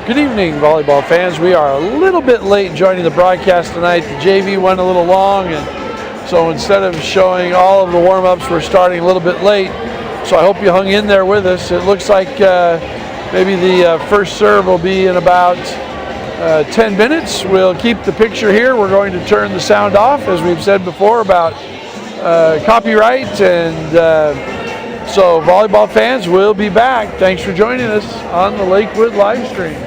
Good evening, volleyball fans. We are a little bit late joining the broadcast tonight. The JV went a little long, and so instead of showing all of the warm-ups, we're starting a little bit late. So I hope you hung in there with us. It looks like maybe the first serve will be in about 10 minutes. We'll keep the picture here. We're going to turn the sound off, as we've said before, about copyright. And so volleyball fans, we'll be back. Thanks for joining us on the Lakewood live stream.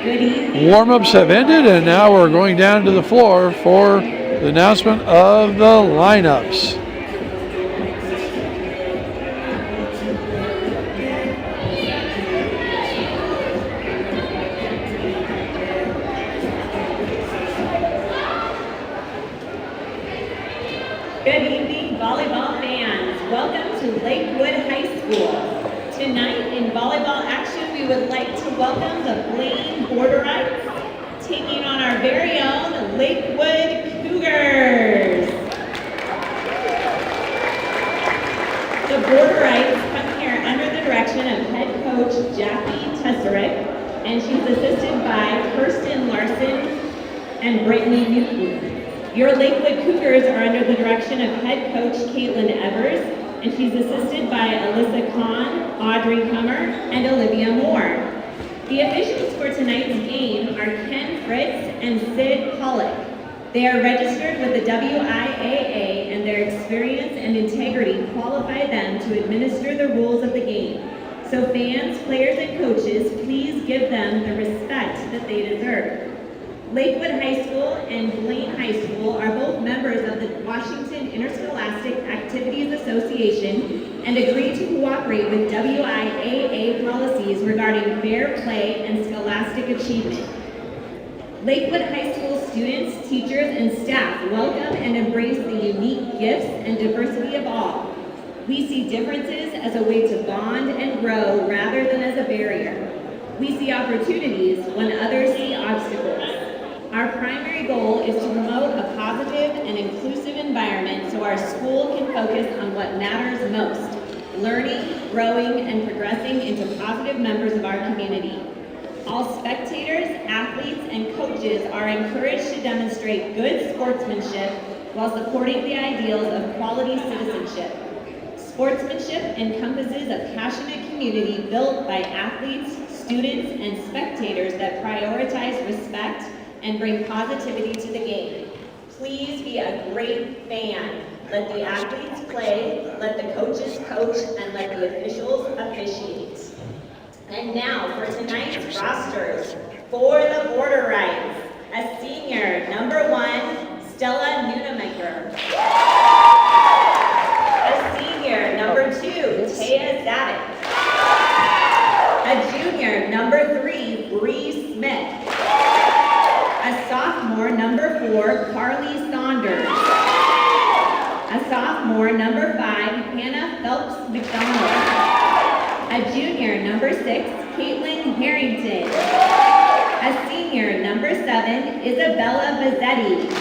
Warm-ups have ended, and now we're going down to the floor for the announcement of the lineups. Good evening, volleyball fans. Welcome to Lakewood High School. Tonight in volleyball action, we would like to welcome the Blaine Borderites, taking on our very own Lakewood Cougars. The Borderites come here under the direction of head coach Jackie Tesserick, and she's assisted by Kirsten Larson and Brittany Newton. Your Lakewood Cougars are under the direction of head coach Caitlin Evers, and she's assisted by Alyssa Kahn, Audrey Hummer, and Olivia Moore. The officials for tonight's game are Ken Fritz and Sid Pollock. They are registered with the WIAA, and their experience and integrity qualify them to administer the rules of the game. So fans, players, and coaches, please give them the respect that they deserve. Lakewood High School and Blaine High School are both members of the Washington Interscholastic Activities Association and agree to cooperate with WIAA policies regarding fair play and scholastic achievement. Lakewood High School students, teachers, and staff welcome and embrace the unique gifts and diversity of all. We see differences as a way to bond and grow rather than as a barrier. We see opportunities when others see obstacles. Our primary goal is to promote a positive and inclusive environment so our school can focus on what matters most, learning, growing, and progressing into positive members of our community. All spectators, athletes, and coaches are encouraged to demonstrate good sportsmanship while supporting the ideals of quality citizenship. Sportsmanship encompasses a passionate community built by athletes, students, and spectators that prioritize respect and bring positivity to the game. Please be a great fan. Let the athletes play, let the coaches coach, and let the officials officiate. And now for tonight's rosters. For the Borderites, a senior, number 1, Stella Nunemaker. A senior, number 2, Taya Zadek. A junior, number 3, Bree Smith. A sophomore, number 4, Carly Saunders. A sophomore, number 5, Hannah Phelps McDonald. A junior, number 6, Caitlin Harrington. A senior, number 7, Isabella Bazzetti.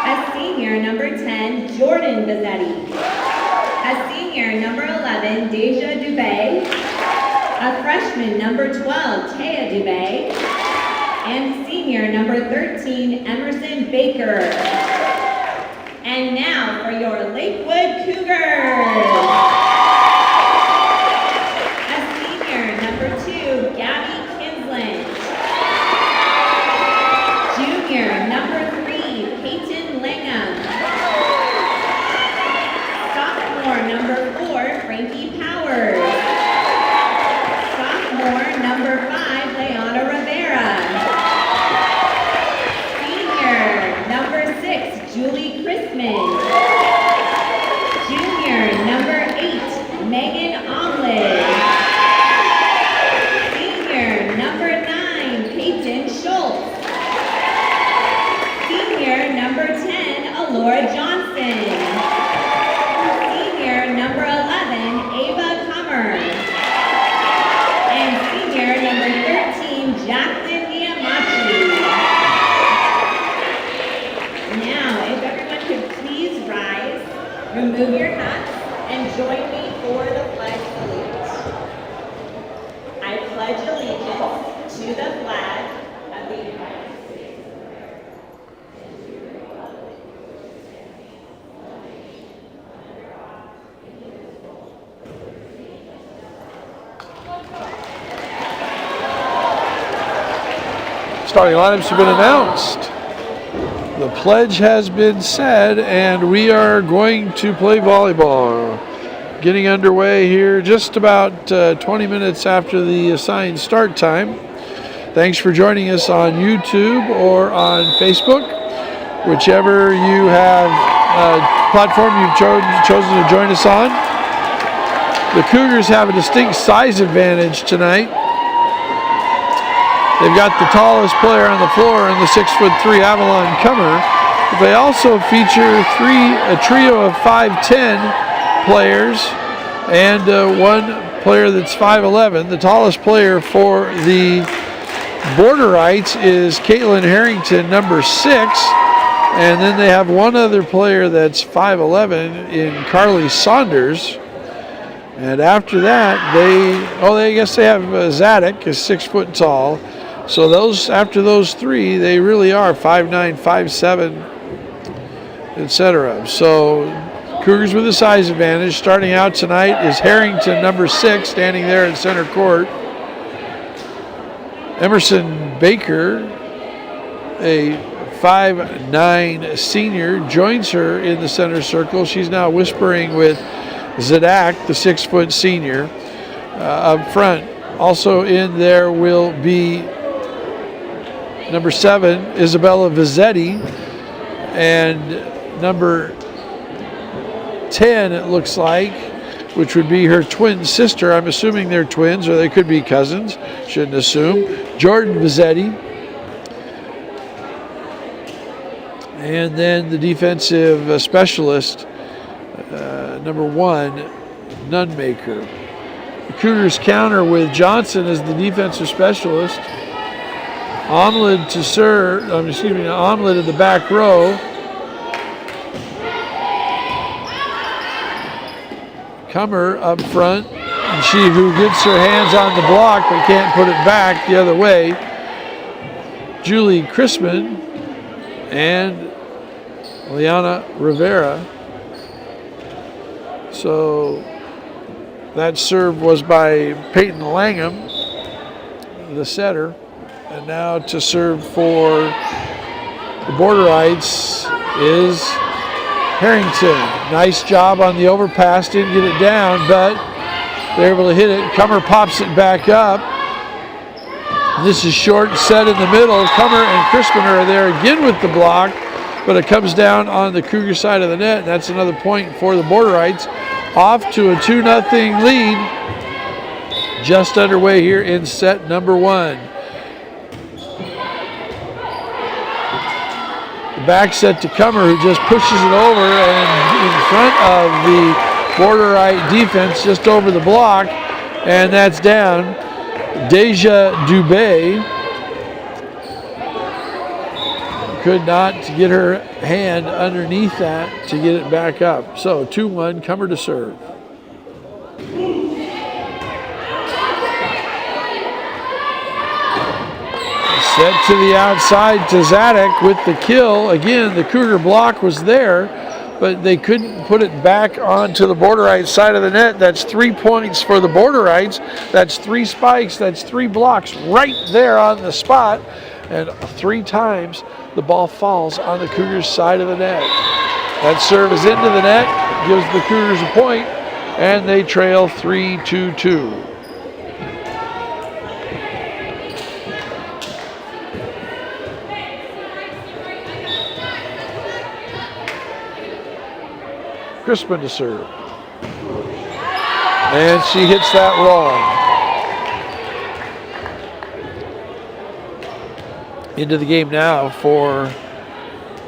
A senior, number 10, Jordan Bazzetti. A senior, number 11, Deja Dubé. A freshman, number 12, Taya Dubé. And senior number 13, Emerson Baker. And now for your Lakewood Cougars. A senior number 2, Gabby Kinsland. Junior number 3, Peyton Langham. Sophomore number 4, Frankie Powers. Sophomore number 5, Leona Rivera. Julie Christman. Junior, number 8, Megan Omlid. Senior, number 9, Peyton Schultz. Senior, number 10, Alora Johnson. Senior, number 11, Ava Kummer. And senior, number 13, Jacqueline Niamachi. Remove your hats and join me for the flag salute. I pledge allegiance to the flag of the United States. Starting lineups have been announced. The pledge has been said, and we are going to play volleyball. Getting underway here just about 20 minutes after the assigned start time. Thanks for joining us on YouTube or on Facebook. Whichever you have platform you've chosen to join us on. The Cougars have a distinct size advantage tonight. They've got the tallest player on the floor in the 6'3" Avalon Comer. But they also feature a trio of 5'10" players and one player that's 5'11". The tallest player for the Borderites is Caitlin Harrington, number 6. And then they have one other player that's 5'11" in Carly Saunders. And after that, I guess they have Zadok is 6 foot tall. So after those three, they really are 5'9", 5'7", etc. So Cougars with a size advantage. Starting out tonight is Harrington, number 6, standing there in center court. Emerson Baker, a 5'9" senior, joins her in the center circle. She's now whispering with Zadak, the 6 foot senior, up front. Also in there will be number 7, Isabella Vizzetti, and number 10, it looks like, which would be her twin sister. I'm assuming they're twins, or they could be cousins. Shouldn't assume. Jordan Vizzetti. And then the defensive specialist, number 1, Nunmaker. The Cougars counter with Johnson as the defensive specialist. Omelette in the back row. Comer up front. And she who gets her hands on the block but can't put it back the other way. Julie Chrisman and Liana Rivera. So that serve was by Peyton Langham, the setter. And now to serve for the Borderites is Harrington. Nice job on the overpass. Didn't get it down, but they're able to hit it. Comer pops it back up. This is short set in the middle. Comer and Crispin are there again with the block, but it comes down on the Cougar side of the net. That's another point for the Borderites. Off to a 2-0 lead. Just underway here in set number 1. The back set to Comer, who just pushes it over and in front of the Borderite defense, just over the block, and that's down. Deja Dubé could not get her hand underneath that to get it back up. So 2-1, Comer to serve. Set to the outside to Zadok with the kill. Again, the Cougar block was there, but they couldn't put it back onto the Borderite side of the net. That's 3 points for the Borderites. That's 3 spikes. That's 3 blocks right there on the spot. And 3 times the ball falls on the Cougars side of the net. That serve is into the net, gives the Cougars a point, and they trail 3-2. Crispin to serve. And she hits that wrong. Into the game now for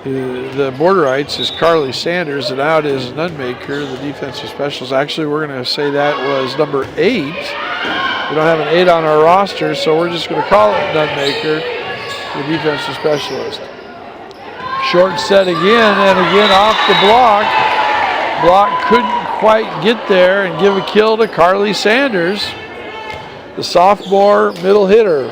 the Borderites is Carly Sanders, and out is Nunmaker, the defensive specialist. Actually, we're going to say that was number 8. We don't have an 8 on our roster, so we're just going to call it Nunmaker, the defensive specialist. Short set again, and again off the block. Block couldn't quite get there and give a kill to Carly Sanders, the sophomore middle hitter.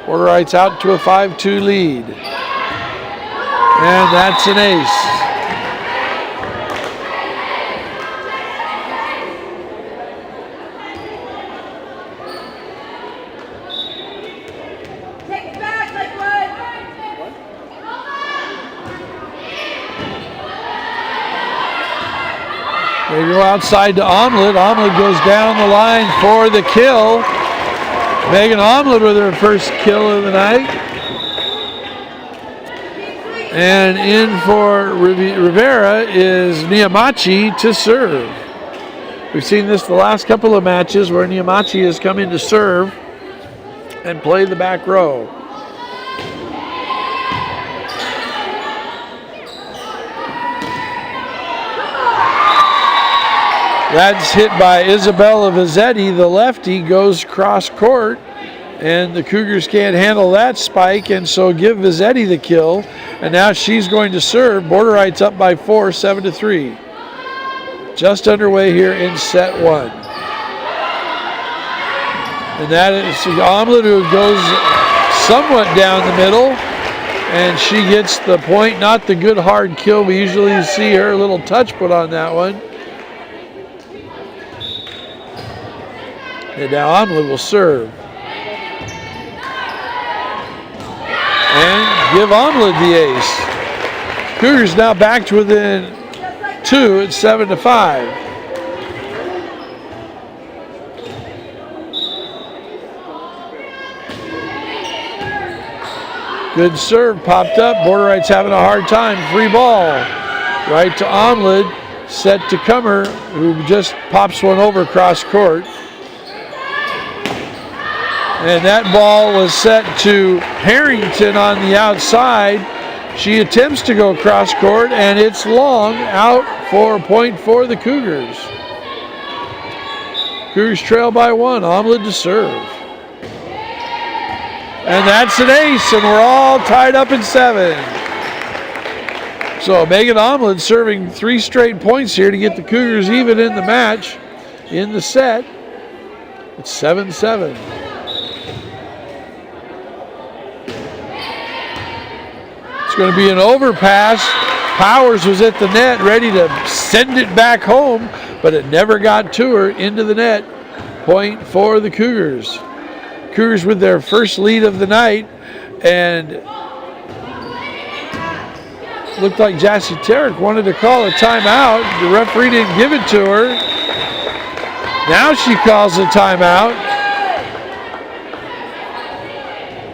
Borderites out to a 5-2 lead. And that's an ace. Take it back, Lakewood. They go outside to Omelette. Omelette goes down the line for the kill. Megan Omlin with her first kill of the night. And in for Rivera is Niamachi to serve. We've seen this the last couple of matches where Niamachi has come in to serve and play the back row. That's hit by Isabella Vizzetti. The lefty goes cross court, and the Cougars can't handle that spike, and so give Vizzetti the kill. And now she's going to serve. Borderites up by 4, 7-3. Just underway here in set 1. And that is Omlin, who goes somewhat down the middle, and she gets the point. Not the good hard kill we usually see her. A little touch put on that one. And now Omlin will serve. And give Omlin the ace. Cougars now back to within 2 at 7-5. Good serve popped up. Borderites having a hard time. Free ball. Right to Omlin. Set to Comer, who just pops one over cross court. And that ball was set to Harrington on the outside. She attempts to go cross court, and it's long, out for a point for the Cougars. Cougars trail by 1. Omlin to serve. And that's an ace, and we're all tied up in 7. So Megan Omlin serving 3 straight points here to get the Cougars even in the match, in the set. It's 7-7. Going to be an overpass. Powers was at the net ready to send it back home, but it never got to her into the net. Point for the Cougars. Cougars with their first lead of the night, and looked like Jassy Tarek wanted to call a timeout. The referee didn't give it to her. Now she calls a timeout.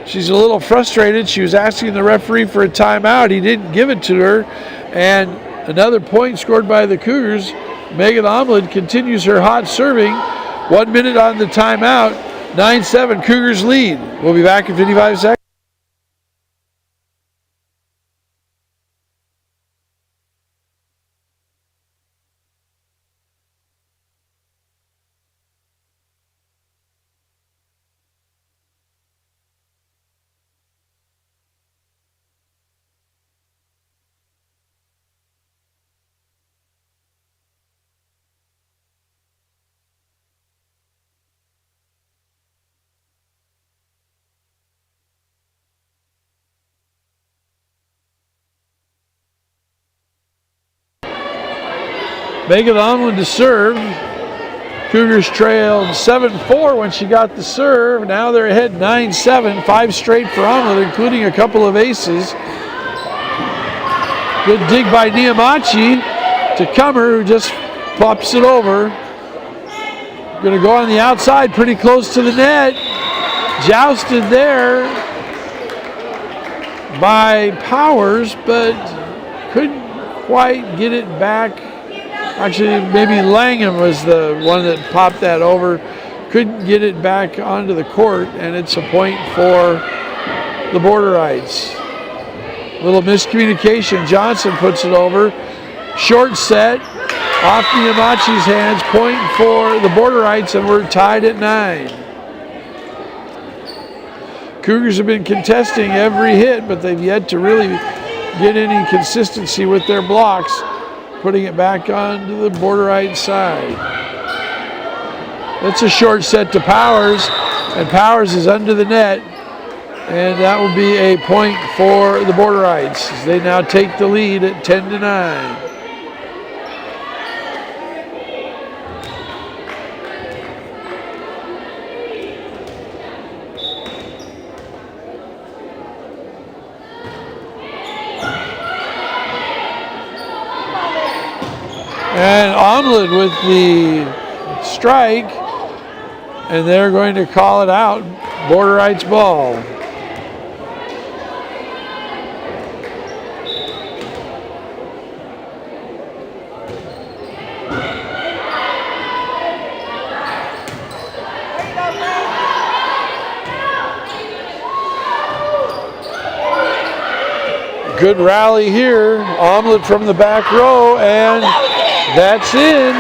She's a little frustrated. She was asking the referee for a timeout. He didn't give it to her. And another point scored by the Cougars. Megan Omlin continues her hot serving. 1 minute on the timeout. 9-7, Cougars lead. We'll be back in 55 seconds. Megan Omlin to serve. Cougars trailed 7-4 when she got the serve. Now they're ahead 9-7, 5 straight for Omlin, including a couple of aces. Good dig by Niamachi to Comer, who just pops it over. Going to go on the outside, pretty close to the net. Jousted there by Powers, but couldn't quite get it back. Actually, maybe Langham was the one that popped that over. Couldn't get it back onto the court, and it's a point for the Borderites. Little miscommunication. Johnson puts it over. Short set off Niamachi's hands. Point for the Borderites, and we're tied at 9. Cougars have been contesting every hit, but they've yet to really get any consistency with their blocks. Putting it back onto the Borderite side. That's a short set to Powers, and Powers is under the net, and that will be a point for the Borderites as they now take the lead at 10-9. And Omlin with the strike. And they're going to call it out. Border Heights ball. Good rally here. Omelet from the back row, and that's in.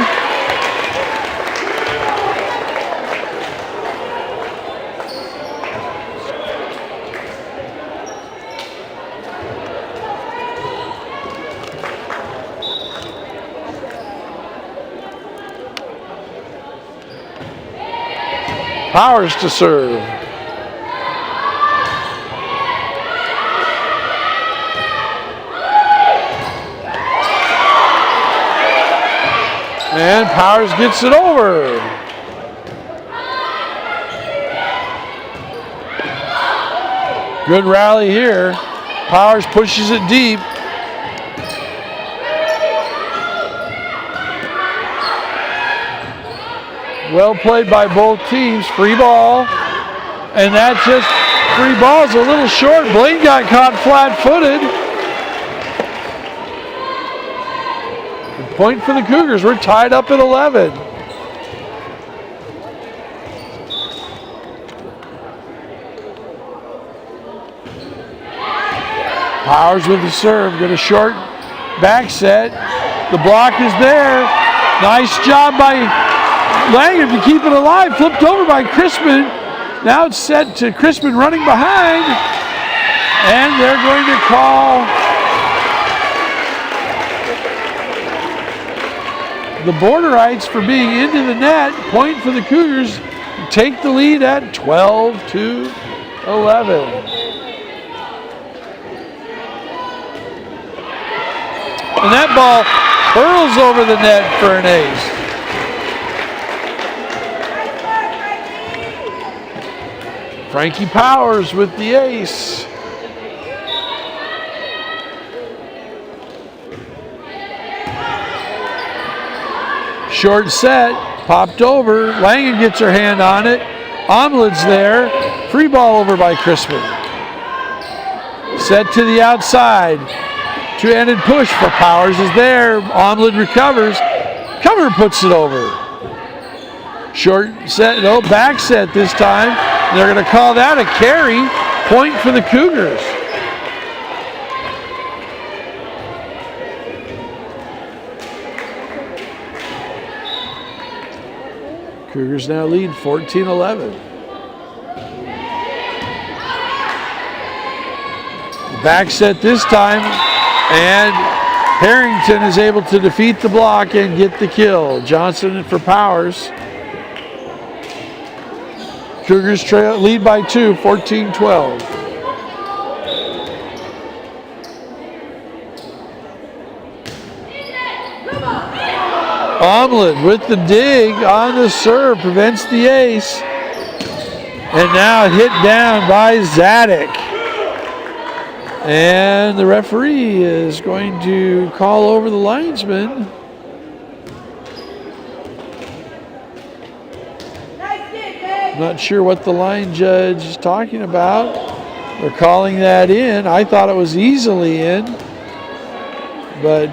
Powers to serve. And Powers gets it over. Good rally here. Powers pushes it deep. Well played by both teams. Free ball. And that just free ball's a little short. Blaine got caught flat-footed. Point for the Cougars. We're tied up at 11. Powers with the serve. Got a short back set. The block is there. Nice job by Langham to keep it alive. Flipped over by Crispin. Now it's set to Crispin running behind. And they're going to call the Borderites for being into the net. Point for the Cougars. Take the lead at 12-11. And that ball hurls over the net for an ace. Frankie Powers with the ace. Short set, popped over. Langen gets her hand on it. Omelet's there. Free ball over by Crispin. Set to the outside. Two-handed push for Powers is there. Omelet recovers. Cover puts it over. Short set, no, back set this time. They're going to call that a carry. Point for the Cougars. Cougars now lead 14-11. Back set this time, and Harrington is able to defeat the block and get the kill. Johnson for Powers. Cougars lead by 2, 14-12. Omelet with the dig on the serve, prevents the ace. And now hit down by Zadek. And the referee is going to call over the linesman. I'm not sure what the line judge is talking about. They're calling that in. I thought it was easily in. But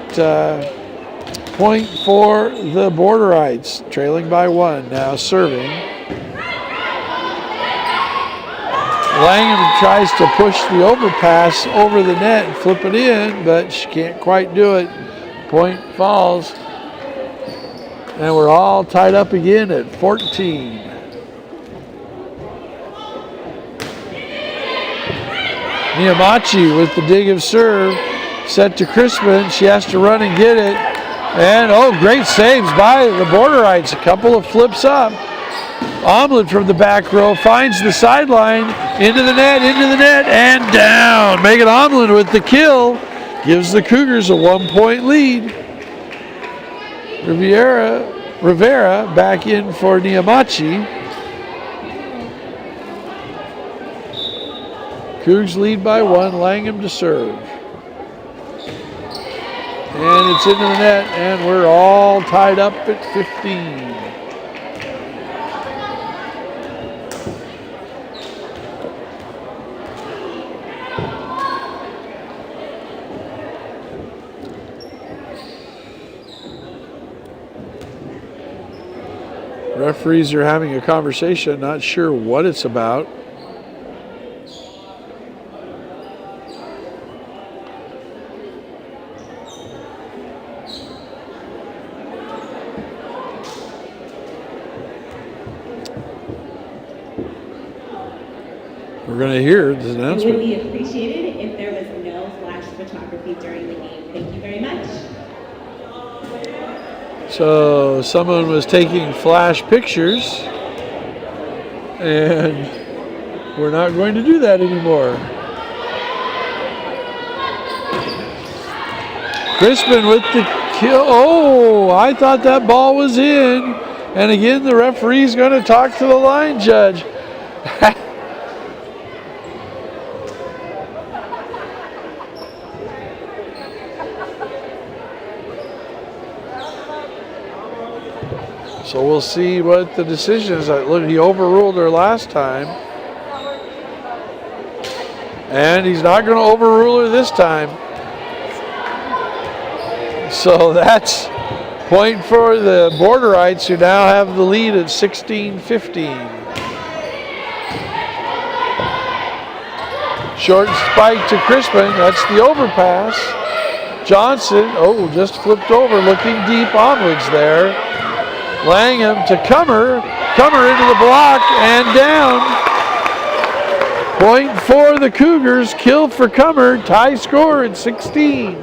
point for the Borderites, trailing by 1, now serving. Langham tries to push the overpass over the net and flip it in, but she can't quite do it. Point falls. And we're all tied up again at 14. Niamachi with the dig of serve, set to Crispin. She has to run and get it. And, oh, great saves by the Borderites. A couple of flips up. Omelet from the back row finds the sideline, into the net, and down. Megan Omelet with the kill gives the Cougars a 1-point lead. Rivera back in for Niamachi. Cougs lead by 1, Langham to serve. And it's into the net, and we're all tied up at 15. Referees are having a conversation, not sure what it's about. We're going to hear the announcement. It would be appreciated if there was no flash photography during the game. Thank you very much. So someone was taking flash pictures, and we're not going to do that anymore. Crispin with the kill. Oh, I thought that ball was in. And again, the referee's going to talk to the line judge. So we'll see what the decision is. Look, he overruled her last time. And he's not going to overrule her this time. So that's point for the Borderites, who now have the lead at 16-15. Short spike to Crispin. That's the overpass. Johnson, just flipped over, looking deep. Onwards there. Langham to Comer. Comer into the block and down. Point for the Cougars. Kill for Comer. Tie score at 16.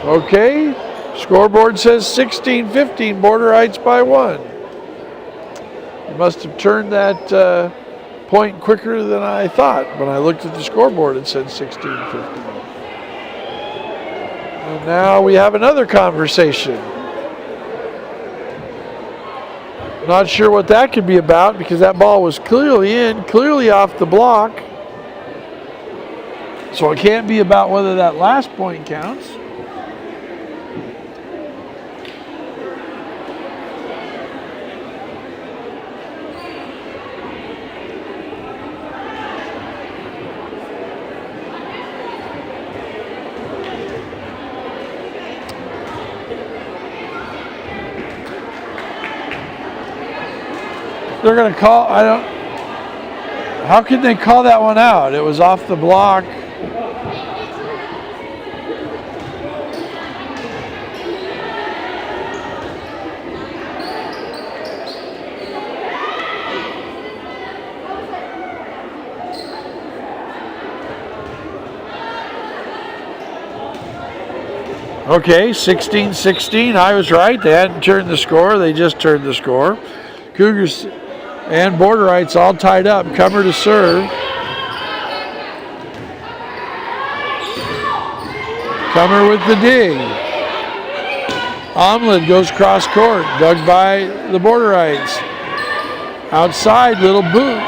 Okay. Scoreboard says 16-15. Borderites by 1. You must have turned that point quicker than I thought. When I looked at the scoreboard, it said 16-15. And now we have another conversation. Not sure what that could be about, because that ball was clearly in, clearly off the block. So it can't be about whether that last point counts. They're going to call, how could they call that one out? It was off the block. Okay, 16-16, I was right. They hadn't turned the score, they just turned the score. Cougars and Borderites all tied up. Comer to serve. Comer with the dig. Omlin goes cross court, dug by the Borderites. Outside, little boot.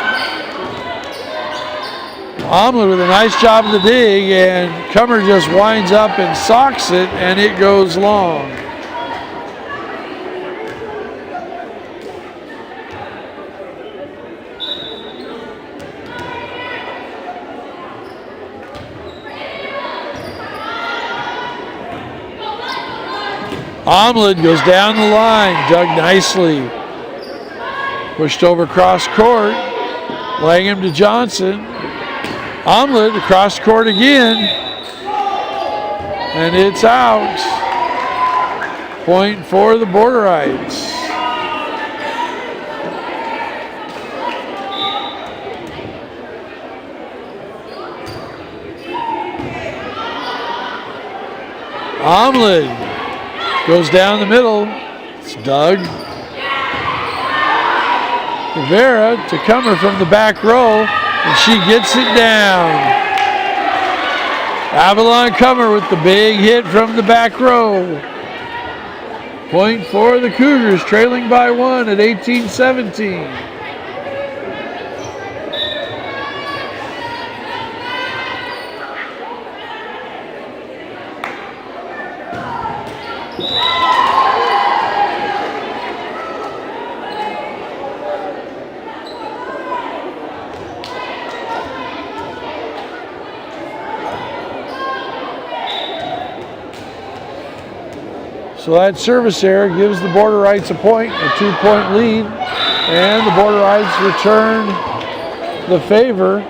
Omlin with a nice job of the dig, and Comer just winds up and socks it, and it goes long. Omlin goes down the line, dug nicely. Pushed over cross court. Langham to Johnson. Omlin across court again. And it's out. Point for the Borderites. Omlin goes down the middle. It's Doug. Rivera to Comer from the back row, and she gets it down. Avalon Comer with the big hit from the back row. Point for the Cougars, trailing by 1 at 18-17. So that service error gives the Border Rights a point, a 2-point lead. And the Border Rights return the favor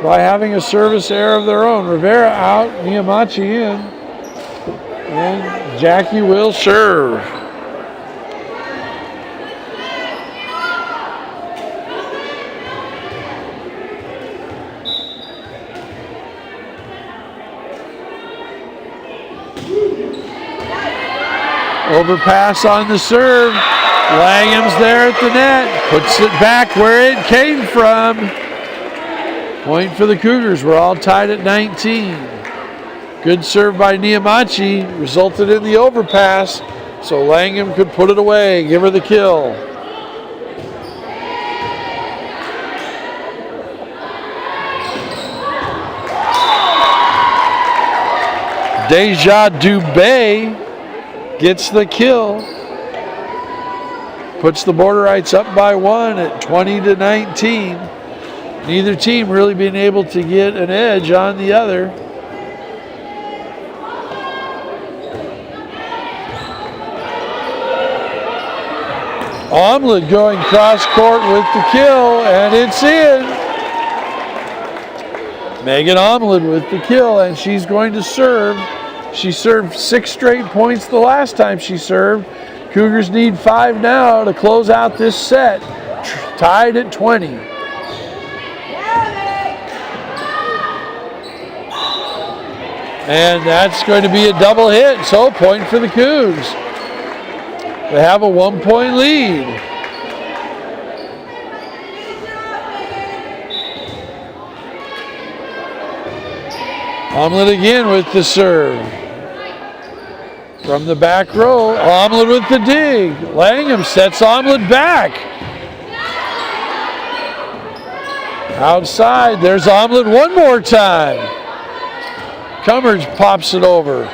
by having a service error of their own. Rivera out, Niamachi in. And Jackie will serve. Overpass on the serve. Langham's there at the net. Puts it back where it came from. Point for the Cougars. We're all tied at 19. Good serve by Niamachi. Resulted in the overpass. So Langham could put it away. Give her the kill. Deja Dubé gets the kill. Puts the Border Rights up by 1 at 20-19. Neither team really being able to get an edge on the other. Omelet going cross court with the kill, and it's in. Megan Omelet with the kill, and she's going to serve. She served 6 straight points the last time she served. Cougars need 5 now to close out this set. Tied at 20. And that's going to be a double hit, so point for the Cougs. They have a 1-point lead. Omelet again with the serve. From the back row, Omelet with the dig. Langham sets Omelet back. Outside, there's Omelet one more time. Cummers pops it over.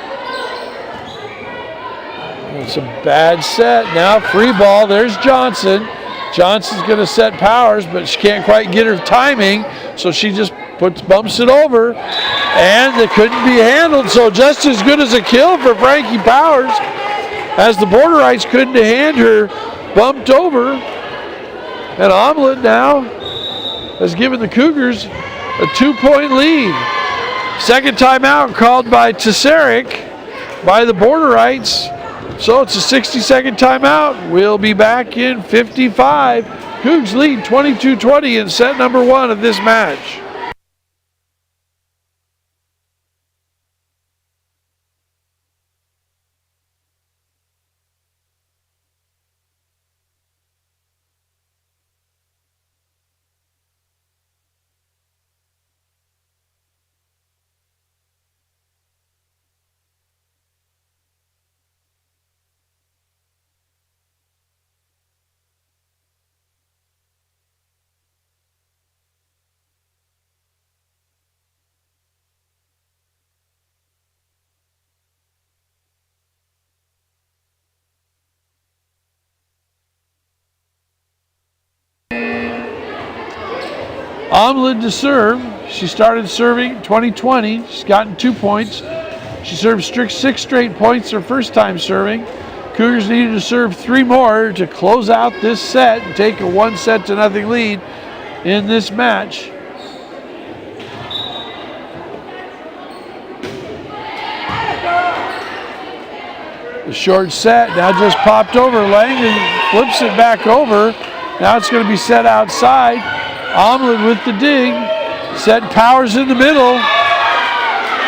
It's a bad set. Now free ball, there's Johnson. Johnson's going to set Powers, but she can't quite get her timing, so she just bumps it over, and it couldn't be handled, so just as good as a kill for Frankie Powers, as the Border Rights couldn't hand her bumped over. And Omelet now has given the Cougars a 2-point lead. Second timeout called by Tesaric by the Border Rights, so it's a 60-second timeout. We'll be back in 55. Cougs lead 22-20 in set number 1 of this match. Omelet to serve. She started serving 2020. She's gotten 2 points. She served 6 straight points her first time serving. Cougars needed to serve 3 more to close out this set and take a 1-0 lead in this match. The short set now just popped over. Langdon flips it back over. Now it's going to be set outside. Omelet with the dig. Set Powers in the middle.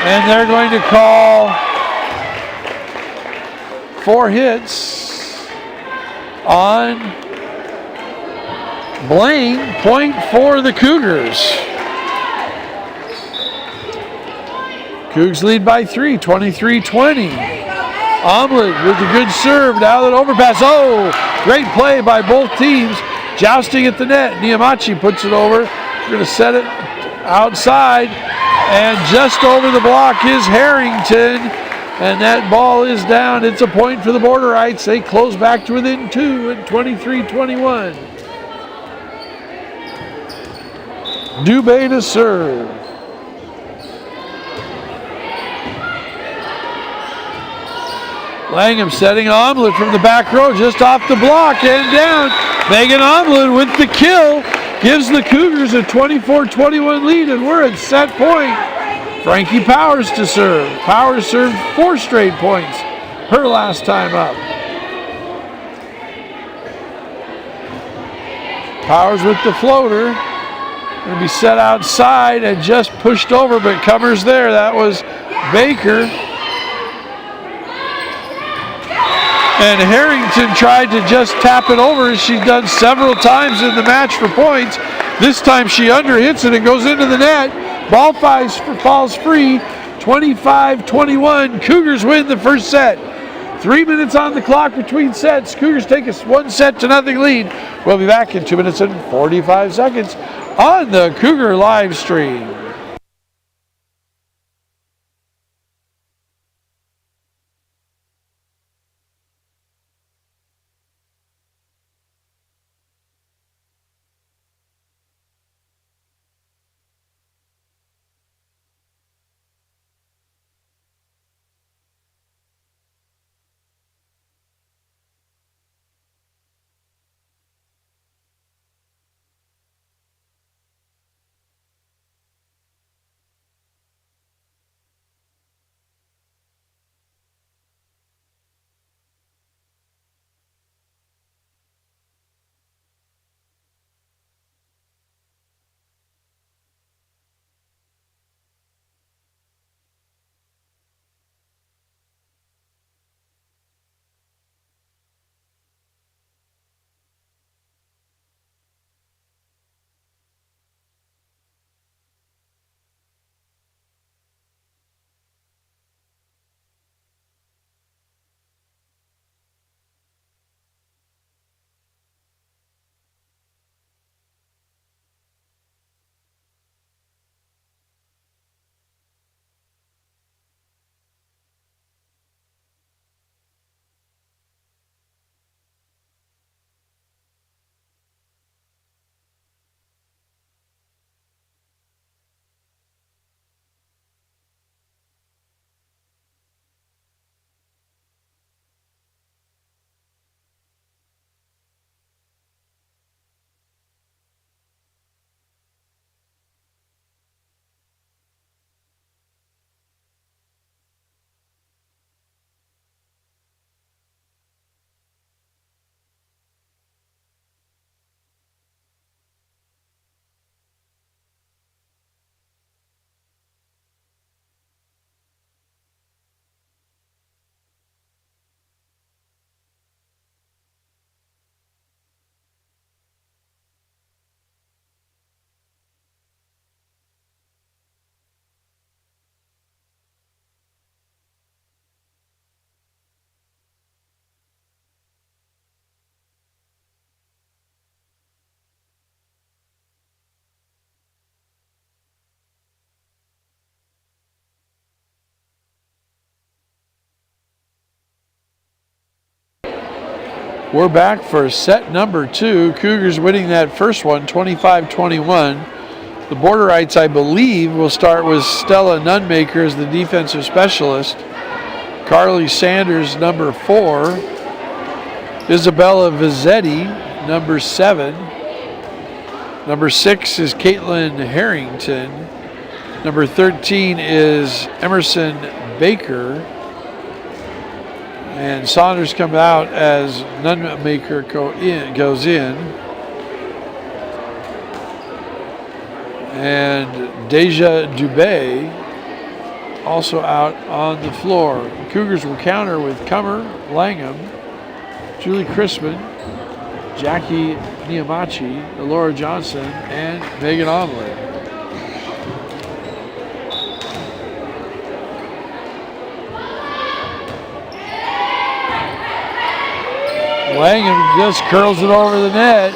And they're going to call 4 hits on Blaine. Point for the Cougars. Cougs lead by 3, 23-20. Omelet with a good serve. Now that overpass. Oh, great play by both teams. Jousting at the net. Niamachi puts it over. We're going to set it outside. And just over the block is Harrington. And that ball is down. It's a point for the Border Rights. They close back to within 2 at 23-21. Dubé to serve. Langham setting omelet from the back row, just off the block and down. Megan Omelet with the kill gives the Cougars a 24-21 lead, and we're at set point. Frankie Powers to serve. Powers served 4 straight points her last time up. Powers with the floater. Going to be set outside and just pushed over, but Cummer's there. That was Baker. And Harrington tried to just tap it over, as she's done several times in the match for points. This time she underhits it and goes into the net. Ball falls free, 25-21. Cougars win the first set. 3 minutes on the clock between sets. Cougars take a 1-0 lead. We'll be back in 2 minutes and 45 seconds on the Cougar live stream. We're back for set number 2. Cougars winning that first one, 25-21. The Borderites, I believe, will start with Stella Nunmaker as the defensive specialist. Carly Sanders, number 4. Isabella Vizzetti, number 7. Number 6 is Caitlin Harrington. Number 13 is Emerson Baker. And Saunders comes out as Nunmaker goes in. And Deja Dubé also out on the floor. The Cougars will counter with Cummer, Langham, Julie Crispin, Jackie Niamachi, Laura Johnson, and Megan Omelet. Langham just curls it over the net.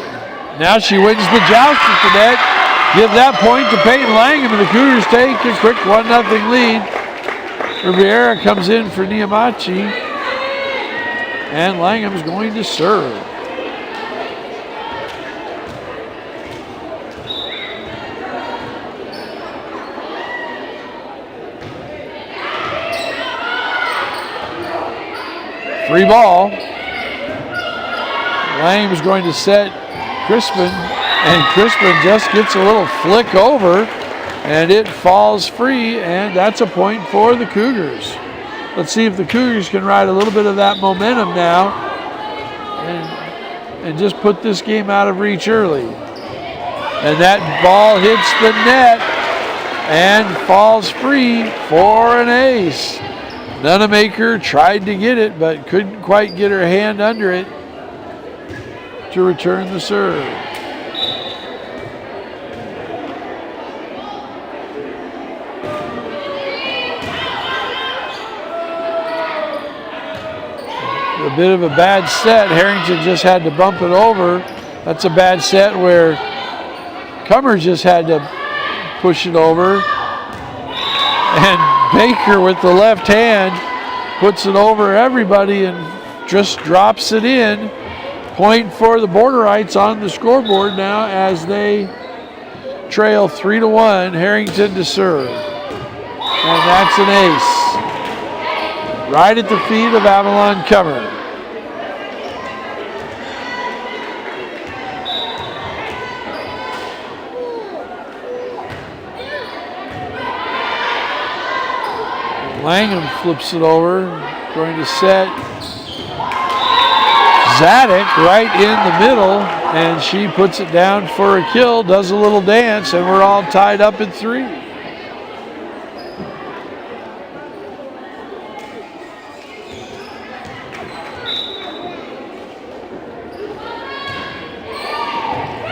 Now she wins the joust at the net. Give that point to Peyton Langham, and the Cougars take a quick 1-0 lead. Riviera comes in for Niamachi, and Langham's going to serve. Free ball. Lang was going to set Crispin, and Crispin just gets a little flick over, and it falls free, and that's a point for the Cougars. Let's see if the Cougars can ride a little bit of that momentum now and just put this game out of reach early. And that ball hits the net and falls free for an ace. Nunemaker tried to get it, but couldn't quite get her hand under it to return the serve. A bit of a bad set. Harrington just had to bump it over. That's a bad set where Cummer just had to push it over. And Baker with the left hand puts it over everybody and just drops it in. Point for the Borderites on the scoreboard now as they trail 3-1. Harrington to serve. And that's an ace. Right at the feet of Avalon Cummer. Langham flips it over, going to set Zadek right in the middle, and she puts it down for a kill, does a little dance, and we're all tied up at 3.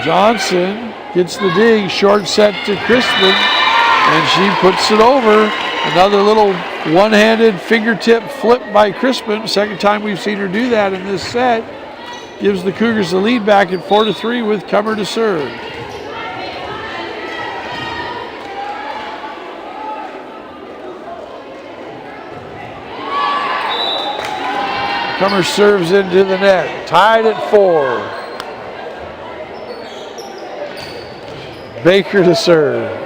Johnson gets the dig, short set to Crispin, and she puts it over. Another little one-handed fingertip flip by Crispin. Second time we've seen her do that in this set. Gives the Cougars the lead back at 4-3 with Cummer to serve. Cummer serves into the net. Tied at 4. Baker to serve.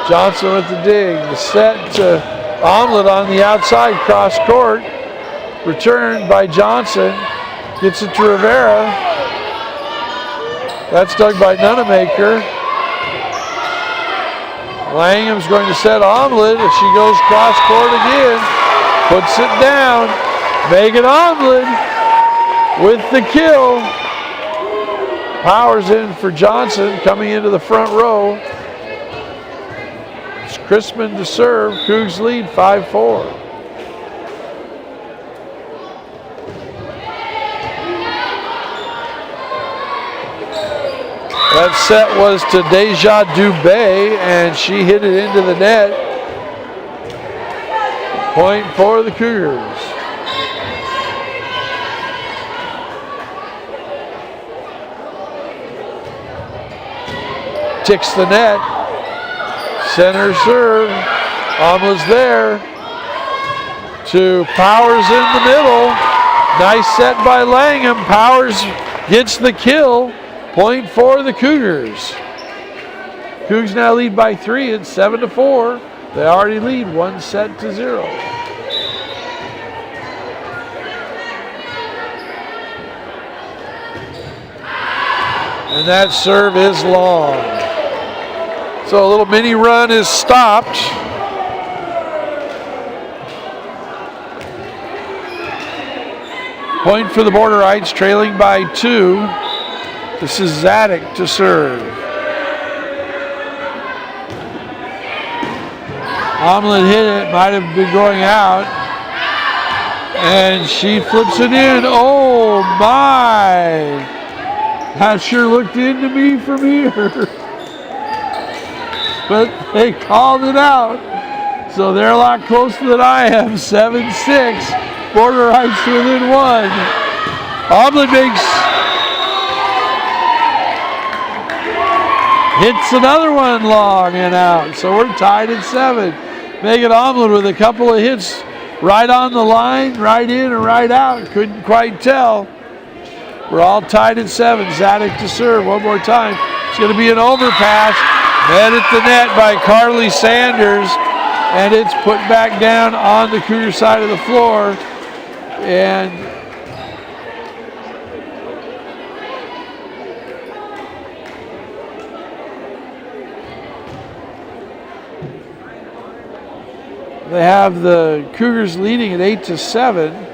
Johnson with the dig. The set to Omelet on the outside, cross court. Returned by Johnson. Gets it to Rivera. That's dug by Nunemaker. Langham's going to set Omelet as she goes cross court again. Puts it down. Megan Omelet with the kill. Powers in for Johnson coming into the front row. It's Crispin to serve. Cougs lead 5-4. That set was to Deja Dubé, and she hit it into the net. Point for the Cougars. Ticks the net. Center serve. Omelet's there. To Powers in the middle. Nice set by Langham. Powers gets the kill. Point for the Cougars. Cougs now lead by 3. It's 7-4. They already lead 1-0. And that serve is long. So a little mini run is stopped. Point for the Borderites, trailing by 2. This is Zadek to serve. Omelet hit it, might have been going out. And she flips it in. Oh my! That sure looked into me from here. But they called it out. So they're a lot closer than I am. 7-6. Borderites within 1. Omelet hits another one long and out. So we're tied at 7. Megan Omelet with a couple of hits right on the line, right in or right out. Couldn't quite tell. We're all tied at 7. Zadek to serve one more time. It's going to be an overpass. Head at the net by Carly Sanders, and it's put back down on the Cougar side of the floor. And they have the Cougars leading at 8-7.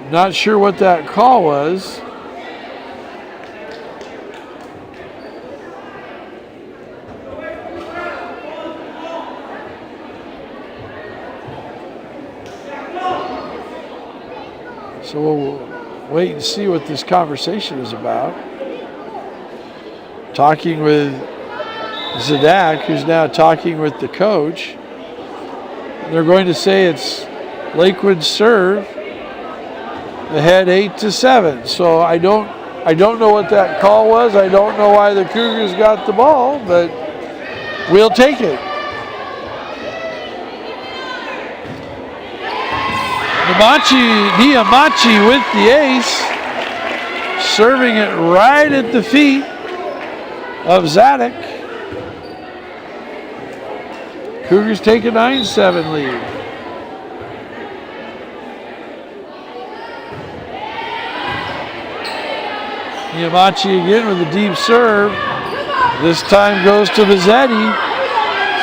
Not sure what that call was. So we'll wait and see what this conversation is about. Talking with Zadak, who's now talking with the coach. They're going to say it's Lakewood serve. Ahead 8-7. So I don't know what that call was. I don't know why the Cougars got the ball, but we'll take it. Diamachi with the ace, serving it right at the feet of Zadak. Cougars take a 9-7 lead. Diamachi again with a deep serve. This time goes to Vizzetti.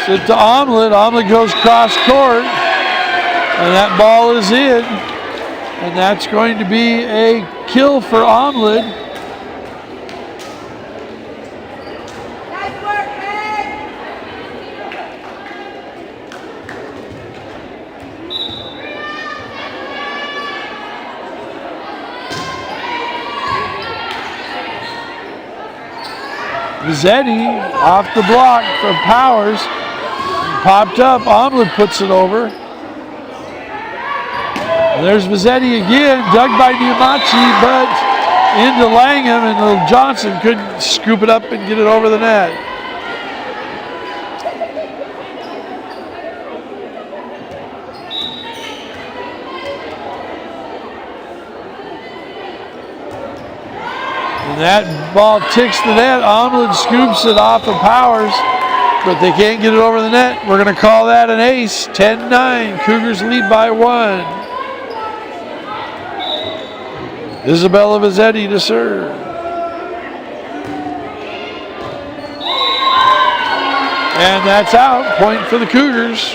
Sit to Omelet. Omelet goes cross court. And that ball is in. And that's going to be a kill for Omelet. Nice work, Meg. Vizzetti off the block from Powers. Popped up. Omelet puts it over. And there's Vizzetti again, dug by Diamachi, but into Langham, and little Johnson couldn't scoop it up and get it over the net. And that ball ticks the net. Omelet scoops it off of Powers, but they can't get it over the net. We're going to call that an ace. 10-9. Cougars lead by 1. Isabella Vizzetti to serve. And that's out. Point for the Cougars.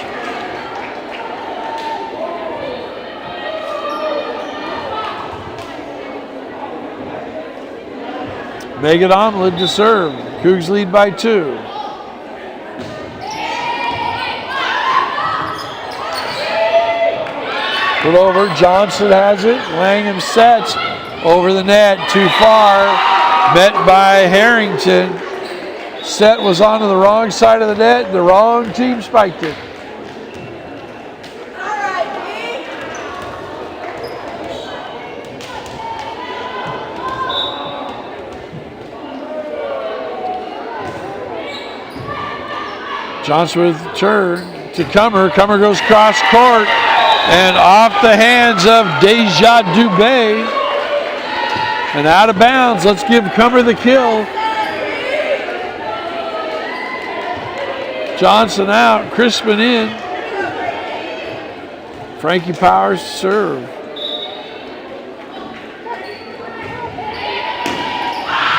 Megan Omelet to serve. Cougars lead by 2. Put over. Johnson has it. Langham sets. Over the net, too far, met by Harrington. Set was onto the wrong side of the net, the wrong team spiked it. All right, Pete. Johnson with turn to Comer. Comer goes cross court and off the hands of Deja Dubé. And out of bounds. Let's give Comer the kill. Johnson out. Crispin in. Frankie Powers to serve.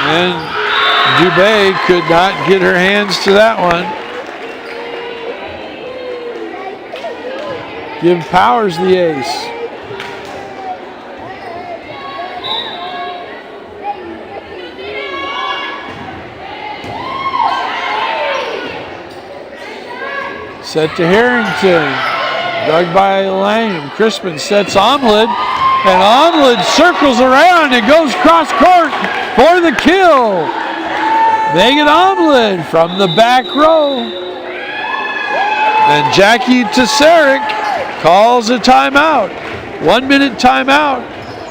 And Dubé could not get her hands to that one. Give Powers the ace. Set to Harrington. Dug by Langham. Crispin sets Omelet. And Omelet circles around and goes cross court for the kill. Megan Omelet from the back row. And Jackie Tesaric calls a timeout. 1 minute timeout.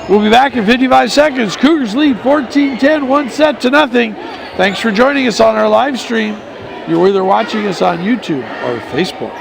We'll be back in 55 seconds. Cougars lead 14-10, 1-0. Thanks for joining us on our live stream. You're either watching us on YouTube or Facebook.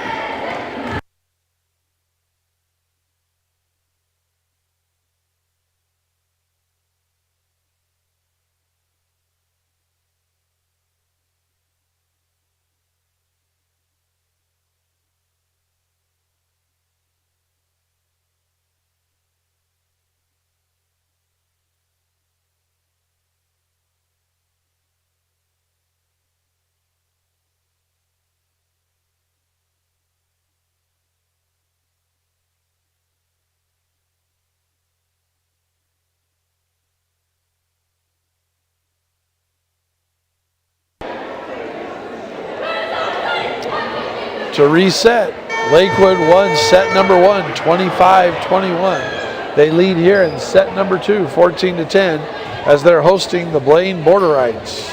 to reset. Lakewood won set number 1, 25-21. They lead here in set number 2, 14-10, as they're hosting the Blaine Borderites.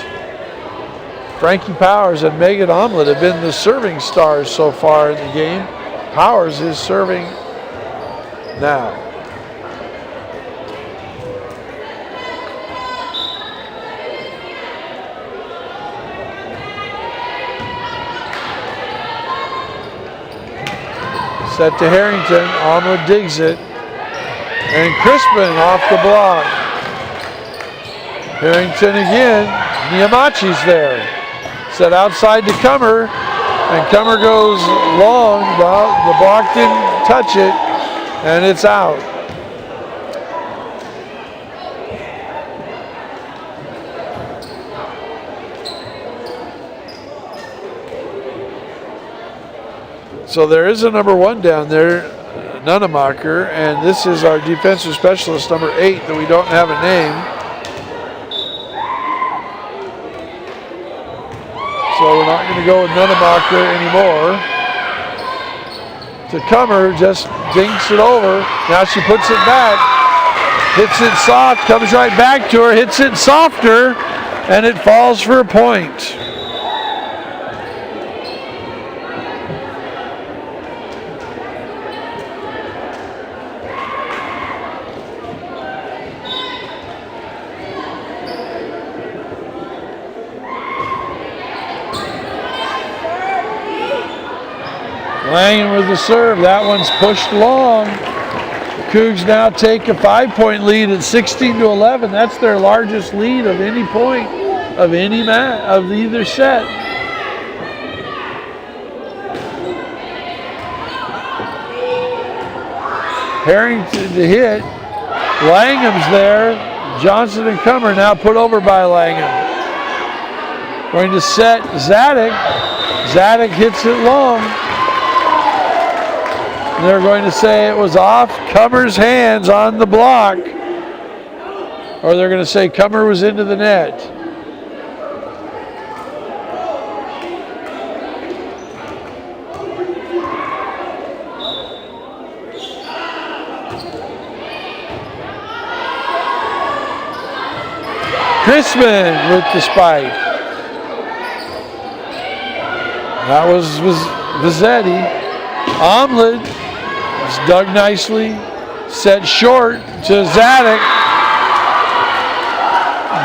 Frankie Powers and Megan Omelette have been the serving stars so far in the game. Powers is serving now. Set to Harrington, Omelette digs it, and Crispin off the block. Harrington again, Niamachi's there. Set outside to Cummer, and Cummer goes long, the block didn't touch it, and it's out. So there is a number 1 down there, Nunemacher, and this is our defensive specialist, number 8, that we don't have a name. So we're not going to go with Nunemacher anymore. To Cummer, just dinks it over. Now she puts it back, hits it soft, comes right back to her, hits it softer, and it falls for a point. Langen with the serve. That one's pushed long. Cougs now take a 5-point lead at 16-11. That's their largest lead of any point of any of either set. Harrington to hit. Langham's there. Johnson and Cummer now put over by Langham. Going to set Zadek. Zadek hits it long. They're going to say it was off Cummer's hands on the block. Or they're going to say Cummer was into the net. Crispin with the spike. That was Vizzetti. Omelette is dug nicely. Set short to Zadek.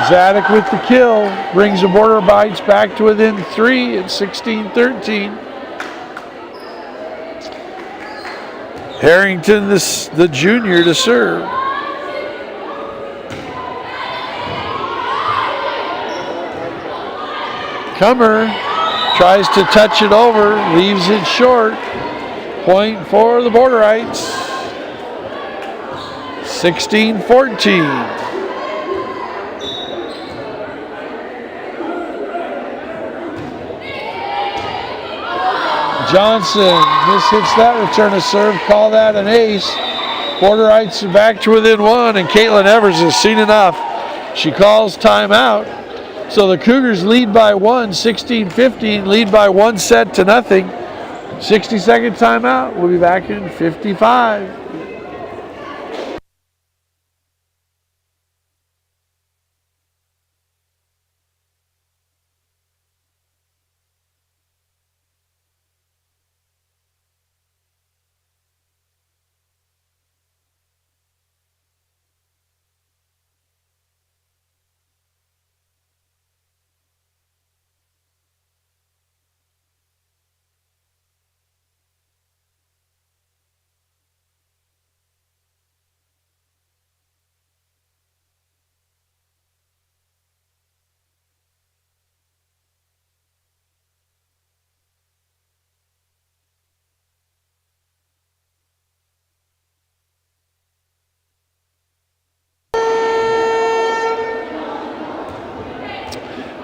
Zadek with the kill. Brings the Border Bites back to within 3 at 16-13. Harrington, the junior, to serve. Cummer tries to touch it over, leaves it short. Point for the Borderites. 16-14. Johnson mishits that return of serve. Call that an ace. Borderites back to within 1, and Caitlin Evers has seen enough. She calls timeout. So the Cougars lead by 1, 16-15, lead by 1 set to nothing. 60-second timeout. We'll be back in 55.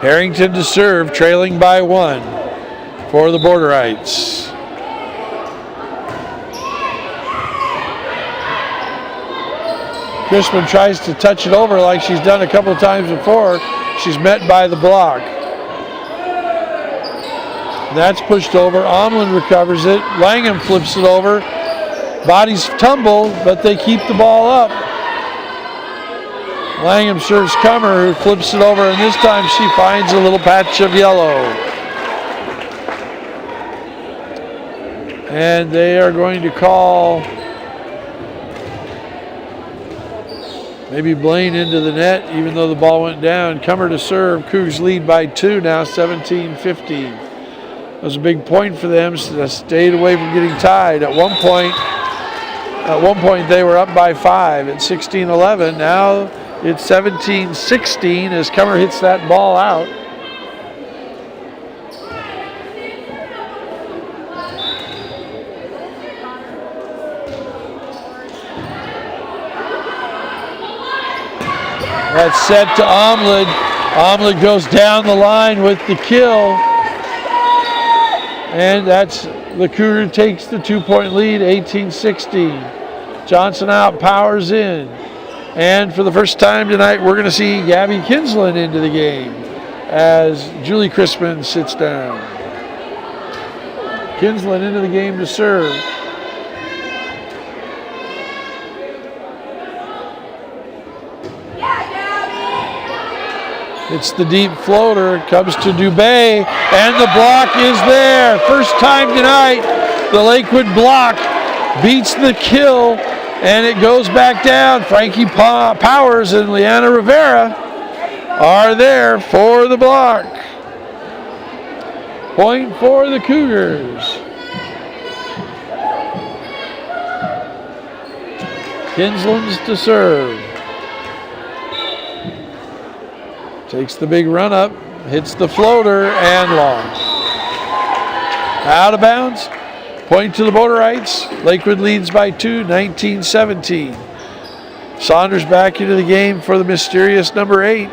Harrington to serve, trailing by 1 for the Borderites. Crispin tries to touch it over like she's done a couple of times before. She's met by the block. That's pushed over. Omlin recovers it. Langham flips it over. Bodies tumble, but they keep the ball up. Langham serves Cummer, who flips it over, and this time she finds a little patch of yellow. And they are going to call maybe Blaine into the net, even though the ball went down. Cummer to serve. Cougs lead by 2 now, 17-15. It was a big point for them, so they stayed away from getting tied. At one point they were up by 5 at 16-11. Now it's 17-16 as Cummer hits that ball out. That's set to Omlid. Omlid goes down the line with the kill. And that's the Cougar takes the 2-point lead, 18-16. Johnson out, Powers in. And for the first time tonight, we're going to see Gabby Kinsland into the game as Julie Crispin sits down. Kinsland into the game to serve. It's the deep floater, comes to Dubé, and the block is there. First time tonight, the Lakewood block beats the kill, and it goes back down. Frankie Powers and Leanna Rivera are there for the block. Point for the Cougars. Kinsland's to serve. Takes the big run up, hits the floater, and long. Out of bounds. Point to the Borderites. Lakewood leads by 2, 19-17. Saunders back into the game for the mysterious number 8.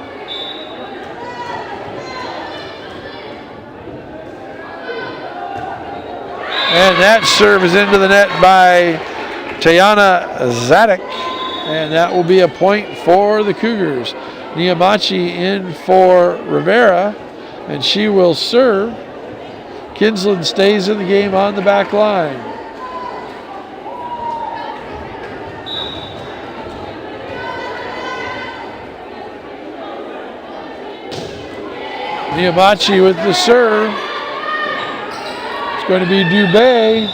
And that serve is into the net by Tayana Zadek. And that will be a point for the Cougars. Niamachi in for Rivera, and she will serve. Kinsland stays in the game on the back line. Niamachi with the serve. It's going to be Dubé.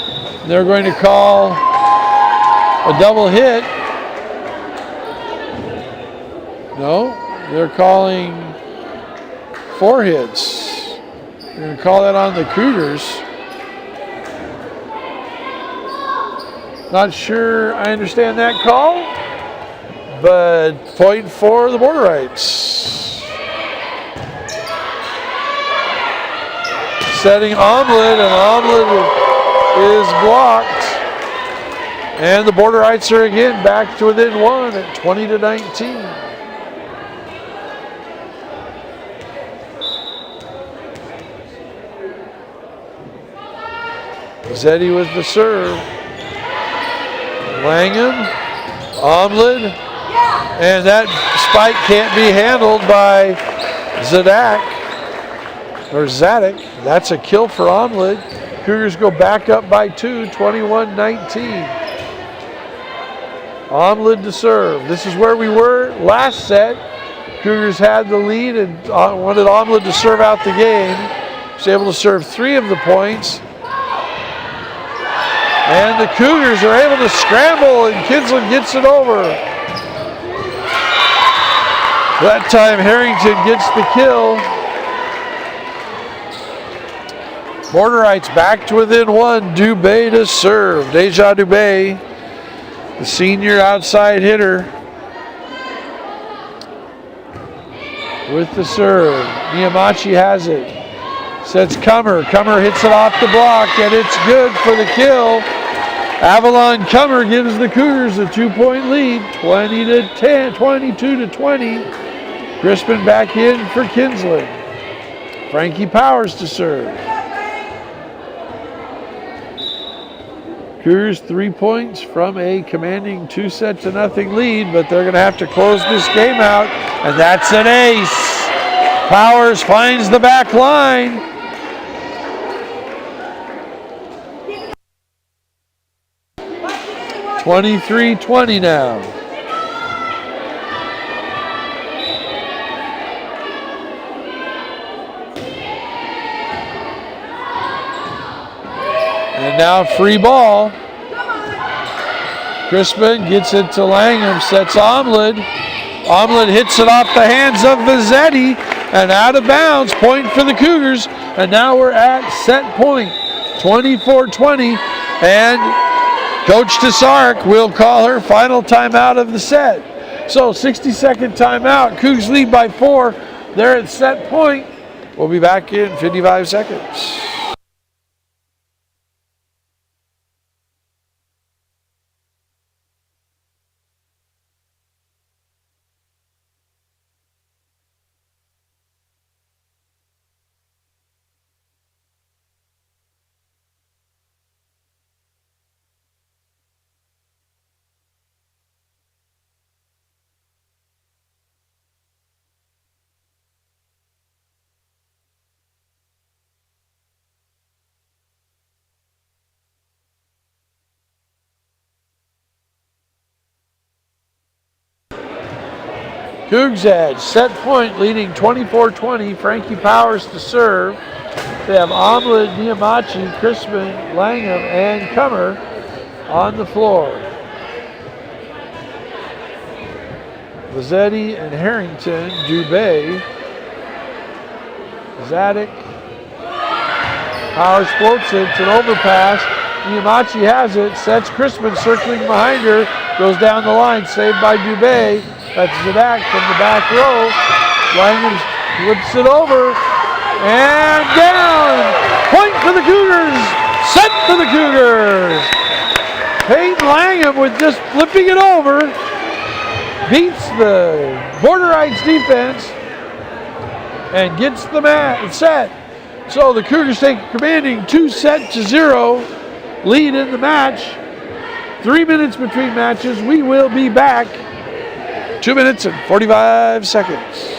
They're going to call a double hit. No. They're calling 4 hits. They're going to call that on the Cougars. Not sure I understand that call, but point for the Borderites. Setting Omlid, and Omlid is blocked. And the Borderites are again back to within 1 at 20-19. Zeddy with the serve. Langham, Omlid, and that spike can't be handled by Zadek. That's a kill for Omlid. Cougars go back up by 2, 21-19. Omlid to serve. This is where we were last set. Cougars had the lead and wanted Omlid to serve out the game. Was able to serve 3 of the points. And the Cougars are able to scramble, and Kinsland gets it over. That time Harrington gets the kill. Borderites back to within 1. Dubé to serve. Deja Dubé, the senior outside hitter, with the serve. Niamachi has it. Sets Cummer. Cummer hits it off the block, and it's good for the kill. Avalon Cummer gives the Cougars a 2-point lead, 20-10, 22-20. Crispin back in for Kinsland. Frankie Powers to serve. Cougars 3 points from a commanding 2-0 lead, but they're going to have to close this game out, and that's an ace. Powers finds the back line. 23-20 now. And now free ball. Crispin gets it to Langham, sets Omlid. Omlid hits it off the hands of Vizzetti and out of bounds. Point for the Cougars. And now we're at set point, 24-20. And Coach Tesarek will call her final timeout of the set. So 60-second timeout. Cougs lead by 4. They're at set point. We'll be back in 55 seconds. Cougs at set point, leading 24-20. Frankie Powers to serve. They have Omlid, Niamachi, Crispin, Langham, and Cummer on the floor. Vizzetti and Harrington, Dubé, Zadig. Powers floats it, it's an overpass. Niamachi has it, sets Crispin circling behind her, goes down the line, saved by Dubé. That's Zadak from the back row. Langham flips it over and down. Point for the Cougars. Set for the Cougars. Peyton Langham with just flipping it over beats the Borderites defense and gets the set. So the Cougars take a commanding 2-0 lead in the match. 3 minutes between matches. We will be back. 2 minutes and 45 seconds.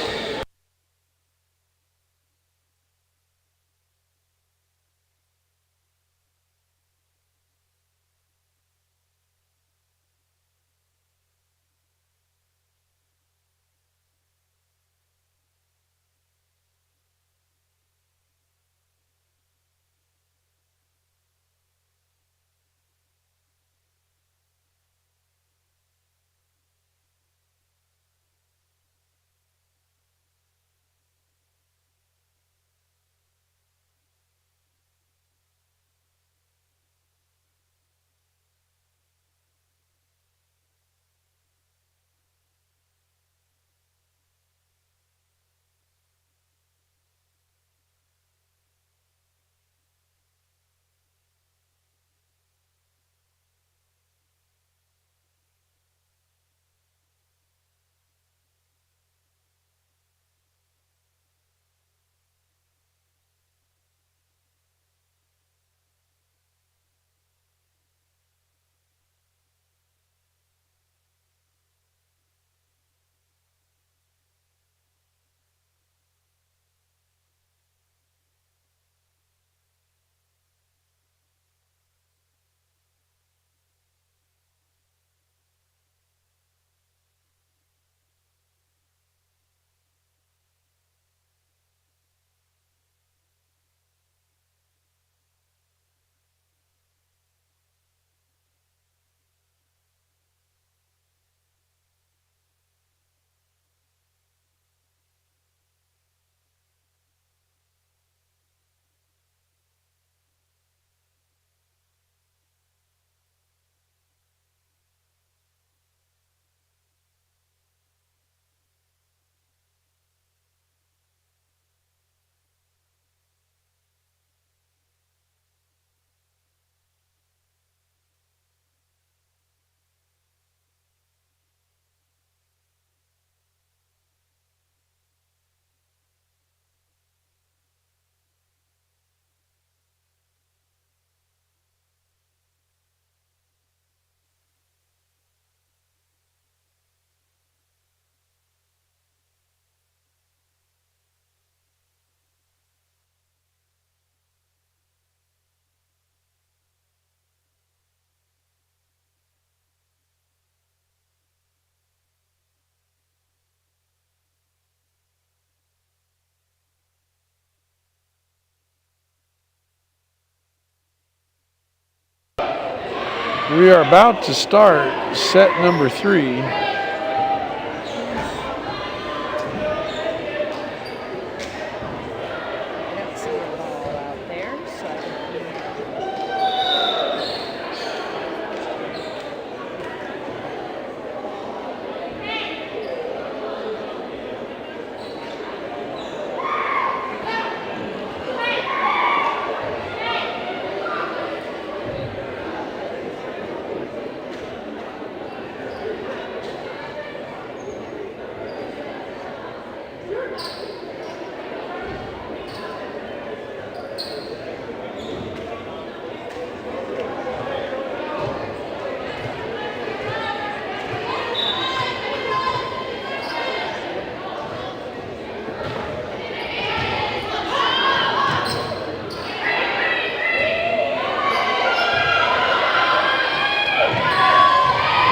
We are about to start set number 3.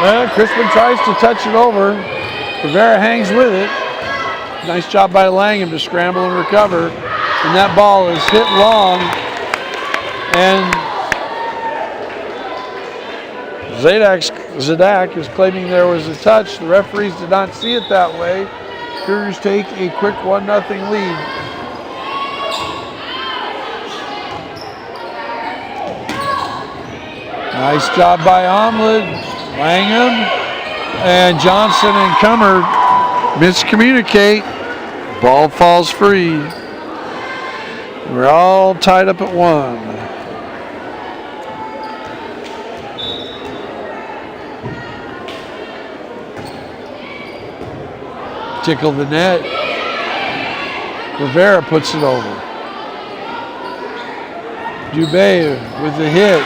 Well, Crispin tries to touch it over. Rivera hangs with it. Nice job by Langham to scramble and recover. And that ball is hit long. And Zadak is claiming there was a touch. The referees did not see it that way. Cougars take a quick 1-0 lead. Nice job by Omlid. Langham and Johnson and Cummer miscommunicate. Ball falls free. We're all tied up at 1. Tickle the net. Rivera puts it over. Dubé with the hit.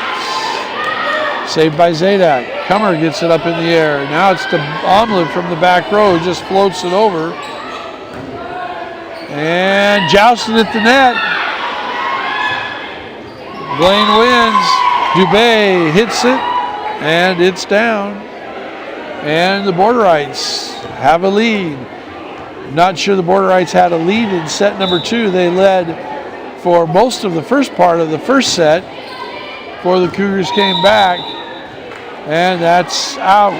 Saved by Zadak. Cummer gets it up in the air. Now it's to Omlid from the back row, who just floats it over. And jousted at the net. Blaine wins. Dubé hits it, and it's down. And the Borderites have a lead. Not sure the Borderites had a lead in set number 2. They led for most of the first part of the first set before the Cougars came back. And that's out.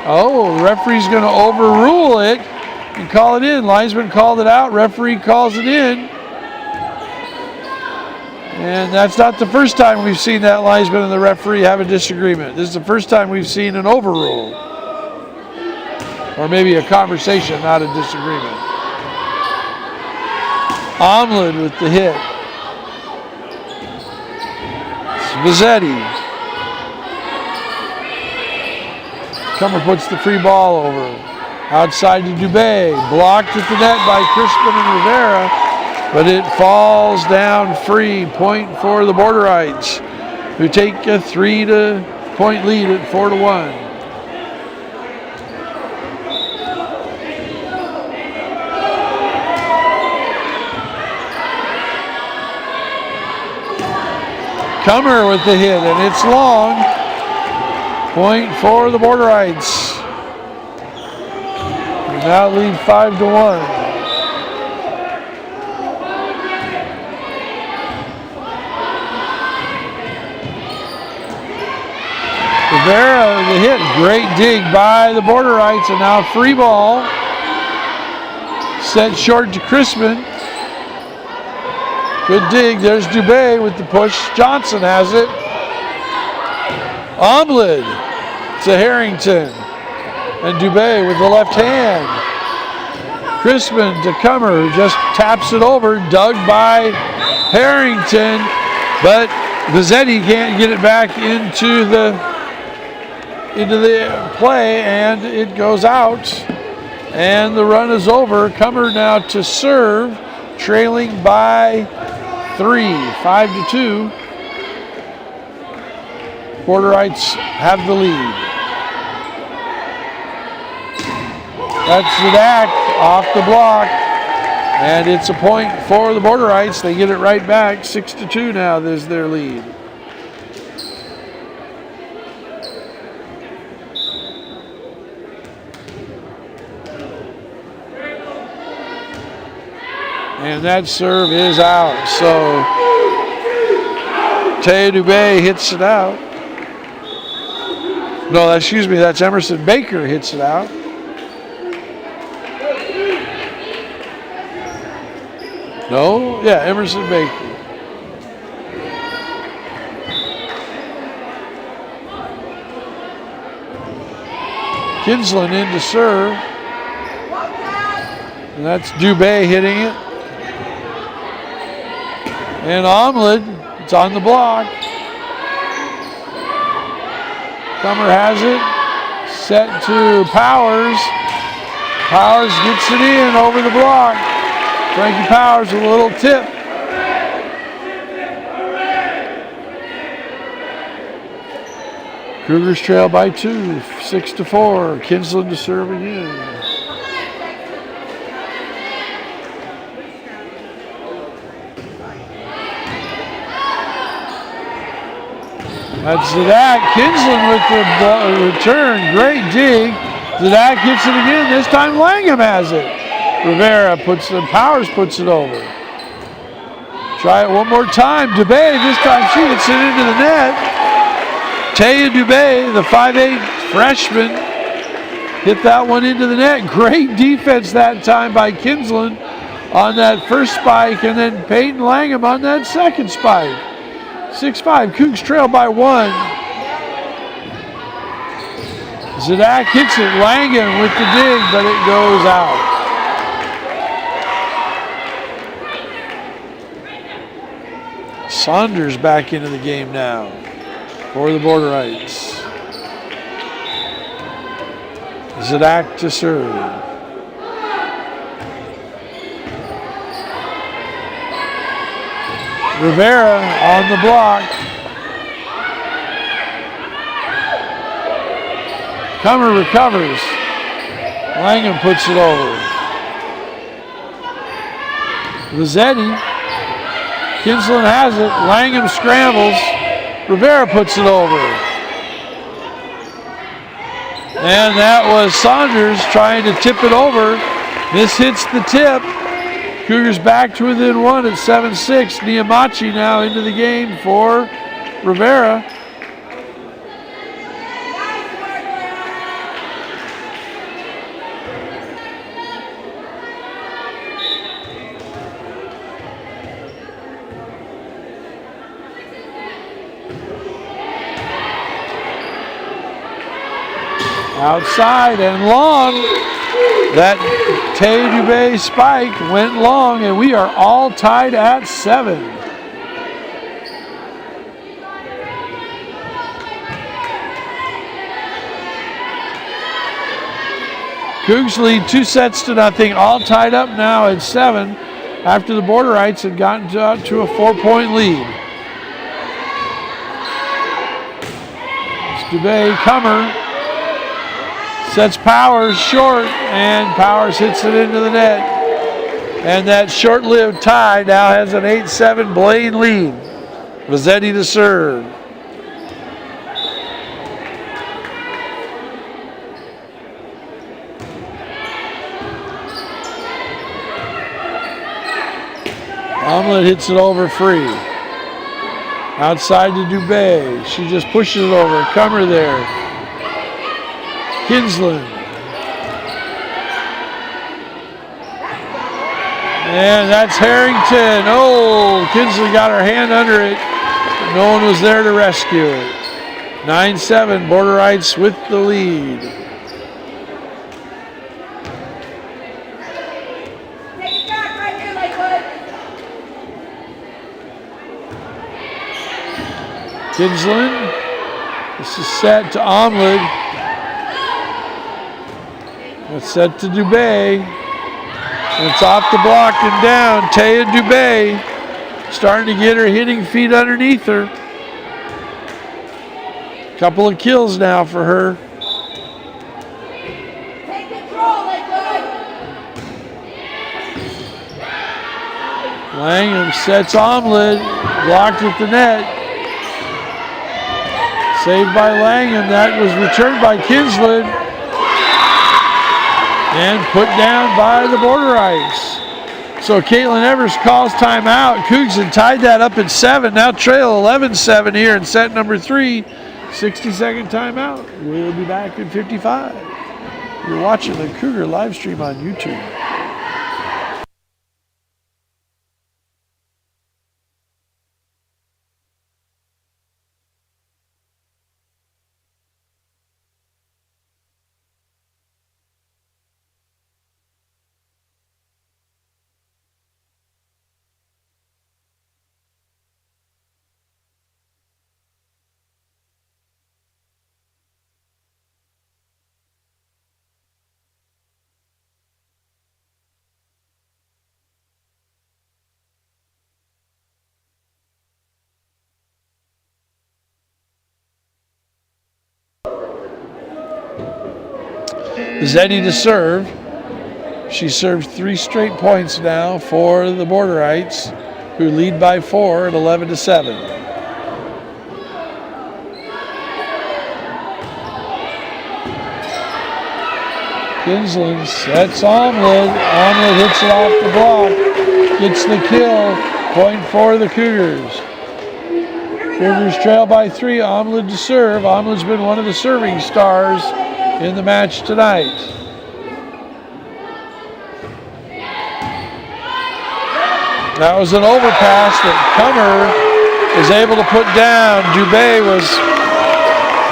Oh, the referee's going to overrule it and call it in. Linesman called it out. Referee calls it in. And that's not the first time we've seen that linesman and the referee have a disagreement. This is the first time we've seen an overrule. Or maybe a conversation, not a disagreement. Omlid with the hit. Vizzetti. Cummer puts the free ball over. Outside to Dubé. Blocked at the net by Crispin and Rivera, but it falls down free. Point for the Borderites, who take a 3-point lead at 4-1. Cummer with the hit, and it's long. Point for the Borderites. We now lead 5-1. Rivera, the hit, great dig by the Borderites, and now free ball. Sent short to Crispin. Good dig. There's Dubé with the push. Johnson has it. Omlid to Harrington. And Dubé with the left hand. Crispin to Cummer, who just taps it over. Dug by Harrington. But Vizzetti can't get it back into the play, and it goes out. And the run is over. Cummer now to serve, trailing by 3, 5-2. Borderites have the lead. That's Zadak off the block, and it's a point for the Borderites. They get it right back. 6-2 now is their lead. And that serve is out. So Dubé hits it out. No, excuse me, that's Emerson Baker hits it out. No, yeah, Emerson Baker. Kinsland in to serve. And that's Dubé hitting it. And Omlid, it's on the block. Comer has it. Set to Powers. Powers gets it in over the block. Frankie Powers with a little tip. Cougars trail by 2, 6-4. Kinsland to serve again. That's Zadak. Kinsland with the return. Great dig. Zadak hits it again. This time Langham has it. Rivera puts it, Powers puts it over. Try it one more time. Dubé, this time she hits it into the net. Taya Dubé, the 5'8" freshman, hit that one into the net. Great defense that time by Kinsland on that first spike, and then Peyton Langham on that second spike. 6-5, Cougs trail by 1. Zadak hits it, Langham with the dig, but it goes out. Saunders back into the game now for the Borderites. Zadak to serve. Rivera on the block. Comer recovers. Langham puts it over. Lazzetti. Kinsland has it. Langham scrambles. Rivera puts it over. And that was Saunders trying to tip it over. This hits the tip. Cougars back to within 1 at 7-6. Niamachi now into the game for Rivera. Outside and long. That Tay Dubé spike went long, and we are all tied at 7. Cougs lead 2-0, all tied up now at 7 after the Borderites had gotten to a 4-point lead. It's Dubé, Comer. Sets Powers short, and Powers hits it into the net. And that short-lived tie now has an 8-7 Blaine lead. Mazzetti to serve. Omlett hits it over free. Outside to Dubé. She just pushes it over. Comer there. Kinsland. And that's Harrington. Oh, Kinsland got her hand under it. No one was there to rescue it. 9-7, Borderites with the lead. Take it back right here, Lakewood. Kinsland. This is set to Omlid. It's set to Dubé. It's off the block and down. Taya Dubé starting to get her hitting feet underneath her. Couple of kills now for her. Take control, Lakewood. Langham sets Omlid. Blocked at the net. Saved by Langham. That was returned by Kinsland. And put down by the Borderites. So Caitlin Evers calls timeout. Cougs had tied that up at 7. Now trail 11-7 here in set number 3. 60-second timeout. We'll be back in 55. You're watching the Cougar live stream on YouTube. Zeddy to serve. She serves 3 straight points now for the Borderites, who lead by 4 at 11-7. Kinsland sets Omlid. Omlid hits it off the block. Gets the kill. Point for the Cougars. Cougars trail by 3. Omlid to serve. Omlid's been one of the serving stars in the match tonight. That was an overpass that Cummer is able to put down. Dubé was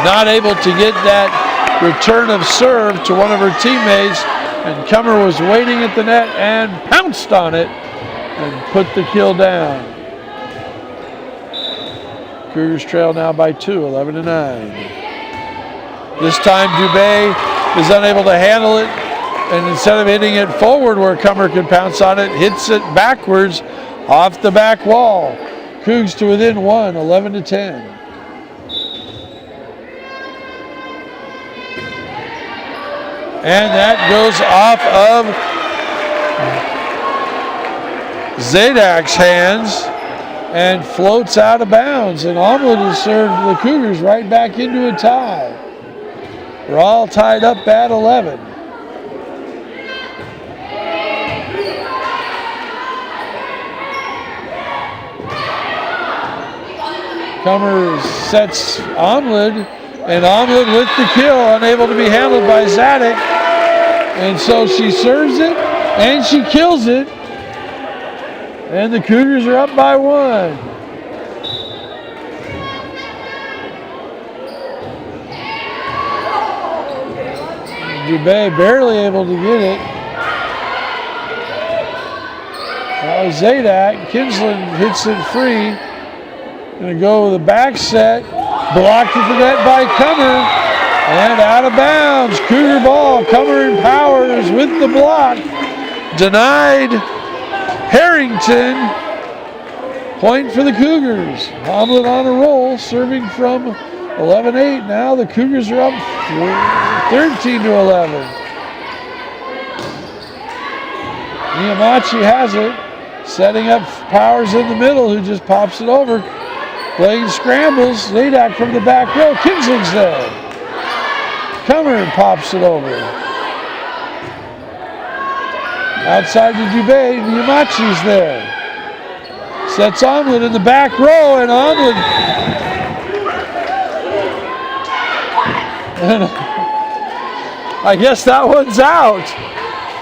not able to get that return of serve to one of her teammates, and Cummer was waiting at the net and pounced on it and put the kill down. Cougars trail now by 2, 11-9. This time Dubé is unable to handle it, and instead of hitting it forward where Cummer could pounce on it, hits it backwards off the back wall. Cougs to within 1, 11-10. And that goes off of Zadak's hands and floats out of bounds. And Omlid has served the Cougars right back into a tie. We're all tied up at 11. Cummer sets Omlid, and Omlid with the kill, unable to be handled by Zadak. And so she serves it, and she kills it. And the Cougars are up by 1. Dubé barely able to get it. That was Zadak. Kinsland hits it free. Gonna go with a back set. Blocked at the net by Cummer. And out of bounds. Cougar ball. Cummer and Powers with the block. Denied Harrington. Point for the Cougars. Omlid on a roll, serving from 11-8. Now the Cougars are up 13-11. Miyamachi has it. Setting up Powers in the middle, who just pops it over. Blaine scrambles. Zadak from the back row. Kinsland's there. Cummer pops it over. Outside to Dubé. Miyamachi's there. Sets Omlid in the back row, and Omlid. I guess that one's out.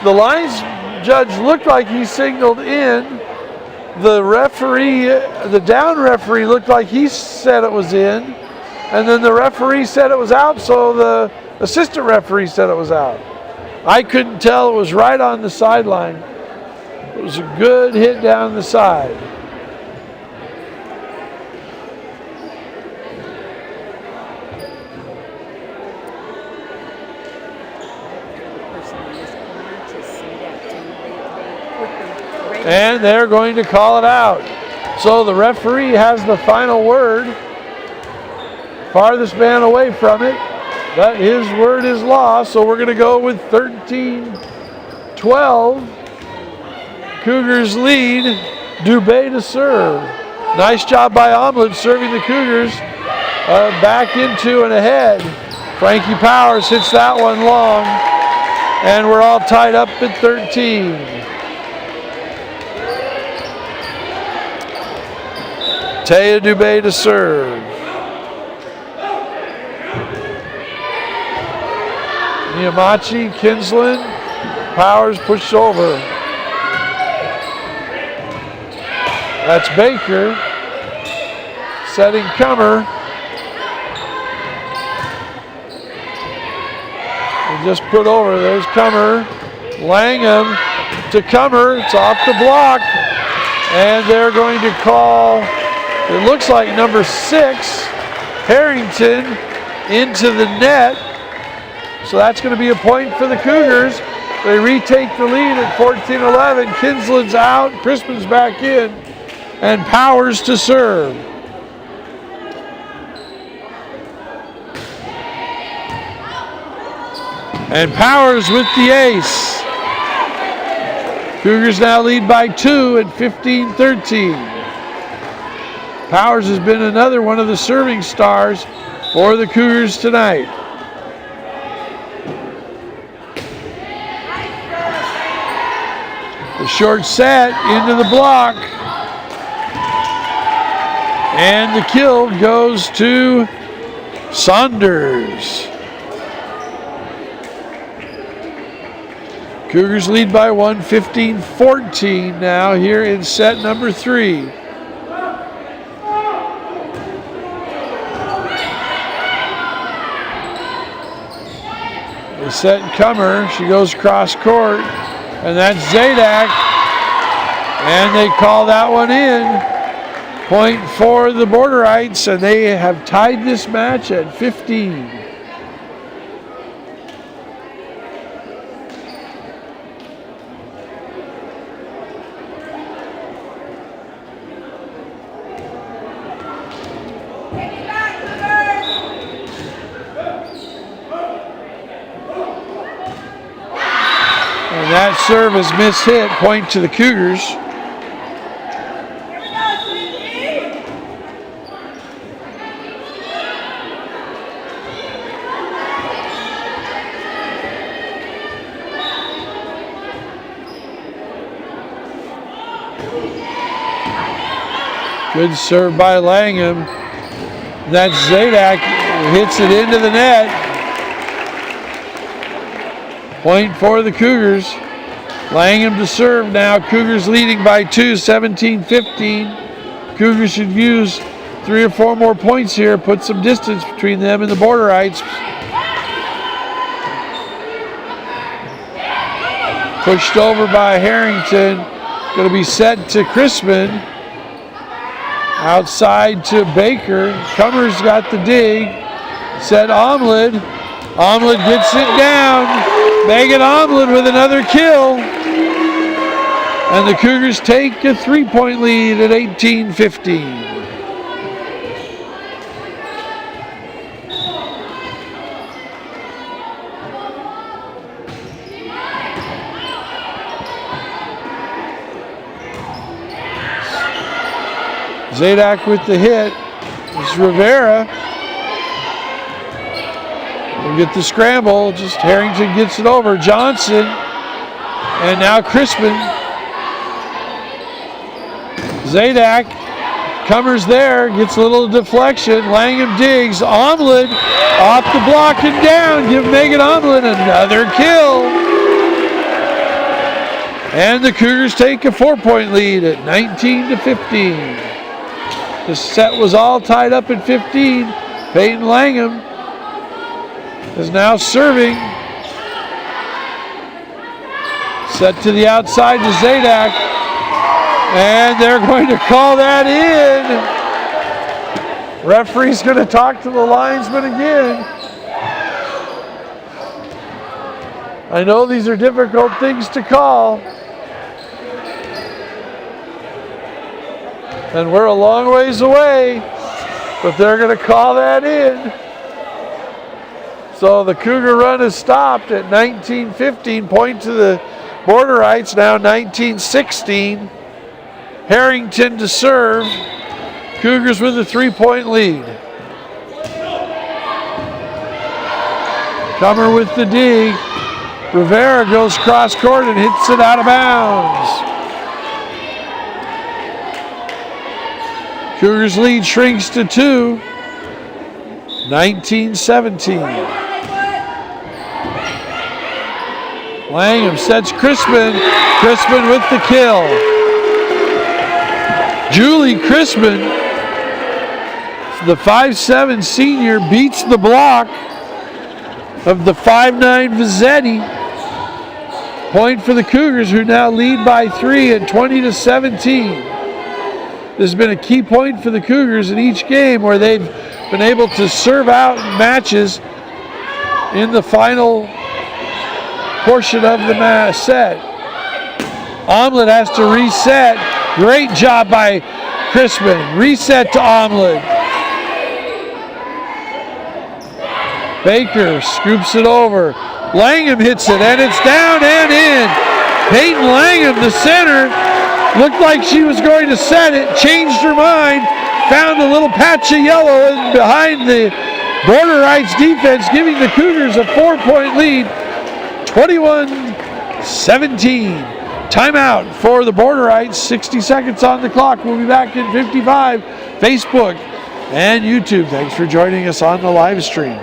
The lines judge looked like he signaled in. The referee, the down referee, looked like he said it was in. And then the referee said it was out, so the assistant referee said it was out. I couldn't tell. It was right on the sideline. It was a good hit down the side. And they're going to call it out. So the referee has the final word. Farthest man away from it. But his word is law, so we're going to go with 13-12. Cougars lead. Dubé to serve. Nice job by Omlid serving the Cougars back into and ahead. Frankie Powers hits that one long. And we're all tied up at 13. Taya Dubé to serve. Niamachi, Kinsland, Powers pushed over. That's Baker. Setting Comer. And just put over. There's Comer. Langham to Comer. It's off the block. And they're going to call, it looks like number 6, Harrington, into the net. So that's going to be a point for the Cougars. They retake the lead at 14-11. Kinsland's out. Crispin's back in. And Powers to serve. And Powers with the ace. Cougars now lead by 2 at 15-13. Powers has been another one of the serving stars for the Cougars tonight. The short set into the block. And the kill goes to Saunders. Cougars lead by 1, 15-14 now here in set number 3. They set Comer. She goes cross court. And that's Zadak. And they call that one in. Point for the Borderites, and they have tied this match at 15. And that serve is mishit, point to the Cougars. Good serve by Langham. That's Zadak, hits it into the net. Point for the Cougars. Langham to serve now. Cougars leading by 2, 17-15. Cougars should use 3 or 4 more points here, put some distance between them and the Borderites. Pushed over by Harrington. Going to be set to Crispin. Outside to Baker. Comer's got the dig. Set Omlid. Omlid gets it down. Megan Omlid with another kill. And the Cougars take a 3-point lead at 18-15. Zadak with the hit. It's Rivera. We'll get the scramble. Just Harrington gets it over. Johnson. And now Crispin. Zadak. Comer's there. Gets a little deflection. Langham digs. Omlid off the block and down. Give Megan Omlid another kill. And the Cougars take a 4-point lead at 19-15. The set was all tied up at 15. Peyton Langham is now serving. Set to the outside to Zadak. And they're going to call that in. Referee's going to talk to the linesman again. I know these are difficult things to call. And we're a long ways away, but they're going to call that in. So the Cougar run is stopped at 19-15, point to the Borderites, now 19-16. Harrington to serve. Cougars with a 3-point lead. Comer with the D. Rivera goes cross court and hits it out of bounds. Cougars lead shrinks to 2, 19-17. Langham sets Crispin. Crispin with the kill. Julie Crispin, the 5'7" senior, beats the block of the 5'9" Vizzetti. Point for the Cougars, who now lead by 3 at 20-17. This has been a key point for the Cougars in each game where they've been able to serve out matches in the final portion of the set. Omelet has to reset. Great job by Crispin. Reset to Omelet. Baker scoops it over. Langham hits it, and it's down and in. Peyton Langham, the center, looked like she was going to set it, changed her mind, found a little patch of yellow behind the Border Rights defense, giving the Cougars a 4-point lead, 21-17. Timeout for the Border Rights, 60 seconds on the clock. We'll be back in 55, Facebook and YouTube. Thanks for joining us on the live stream.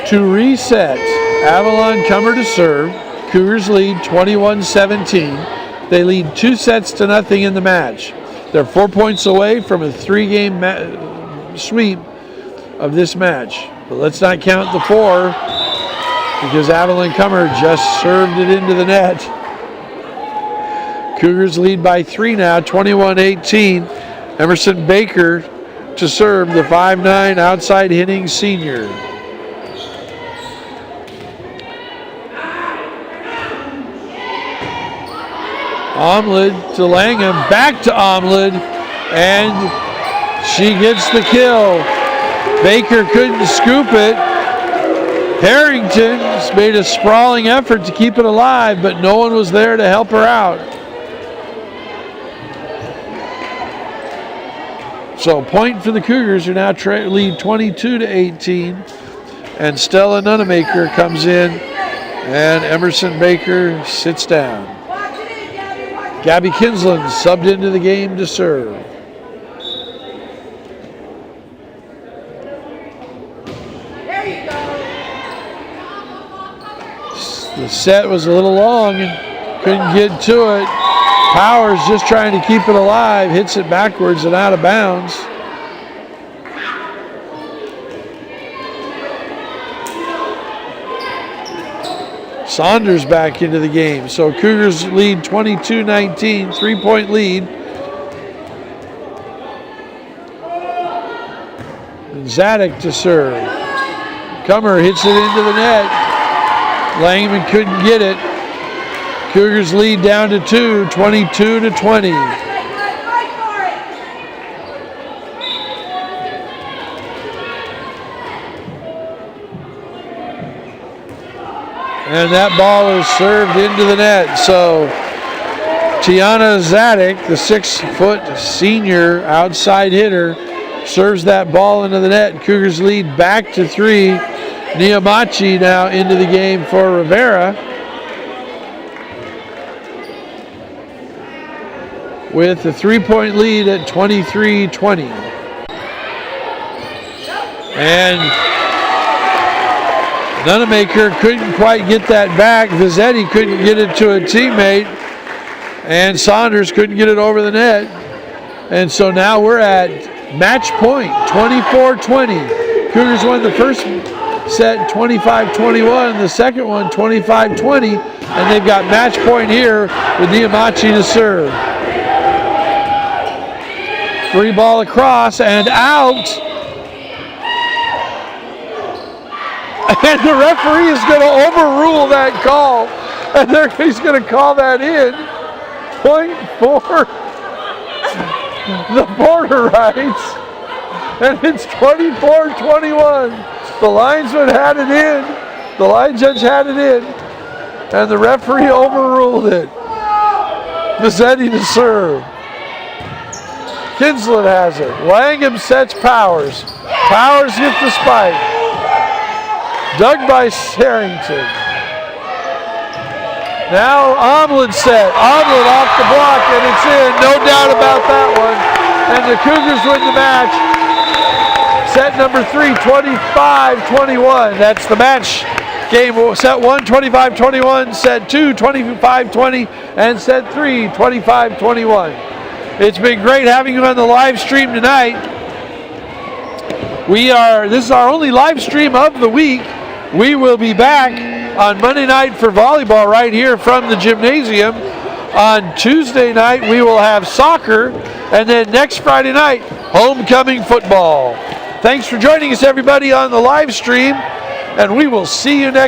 To reset, Avalon Cumber to serve. Cougars lead 21-17. They lead 2-0 in the match. They're 4 points away from a 3-game sweep of this match. But let's not count the 4 because Avalon Cumber just served it into the net. Cougars lead by 3 now, 21-18. Emerson Baker to serve, the 5'9" outside hitting senior. Omelet to Langham, back to Omelet, and she gets the kill. Baker couldn't scoop it. Harrington's made a sprawling effort to keep it alive, but no one was there to help her out. So point for the Cougars, who now lead 22-18, and Stella Nunemaker comes in, and Emerson Baker sits down. Gabby Kinsland subbed into the game to serve. There you go. The set was a little long and couldn't get to it. Powers just trying to keep it alive, hits it backwards and out of bounds. Saunders back into the game. So Cougars lead 22-19, 3-point lead. And Zadek to serve. Cumber hits it into the net. Langman couldn't get it. Cougars lead down to 2, 22-20. And that ball is served into the net. So Tiana Zadek, the 6-foot senior outside hitter, serves that ball into the net. Cougars lead back to 3. Niamachi now into the game for Rivera, with a 3-point lead at 23-20. And Nunemaker couldn't quite get that back. Vizzetti couldn't get it to a teammate. And Saunders couldn't get it over the net. And so now we're at match point, 24-20. Cougars won the first set 25-21, the second one 25-20. And they've got match point here with Niamachi to serve. Free ball across and out. And the referee is going to overrule that call. And he's going to call that in. Point for the border rights. And it's 24-21. The linesman had it in. The line judge had it in. And the referee overruled it. Mazzetti to serve. Kinslet has it. Langham sets Powers. Powers gets the spike. Dug by Harrington. Now Omlin set. Omlin off the block, and it's in. No doubt about that one. And the Cougars win the match. Set number 3, 25-21. That's the match. Game set 1, 25-21. Set 2, 25-20. And set 3, 25-21. It's been great having you on the live stream tonight. This is our only live stream of the week. We will be back on Monday night for volleyball right here from the gymnasium. On Tuesday night, we will have soccer. And then next Friday night, homecoming football. Thanks for joining us, everybody, on the live stream. And we will see you next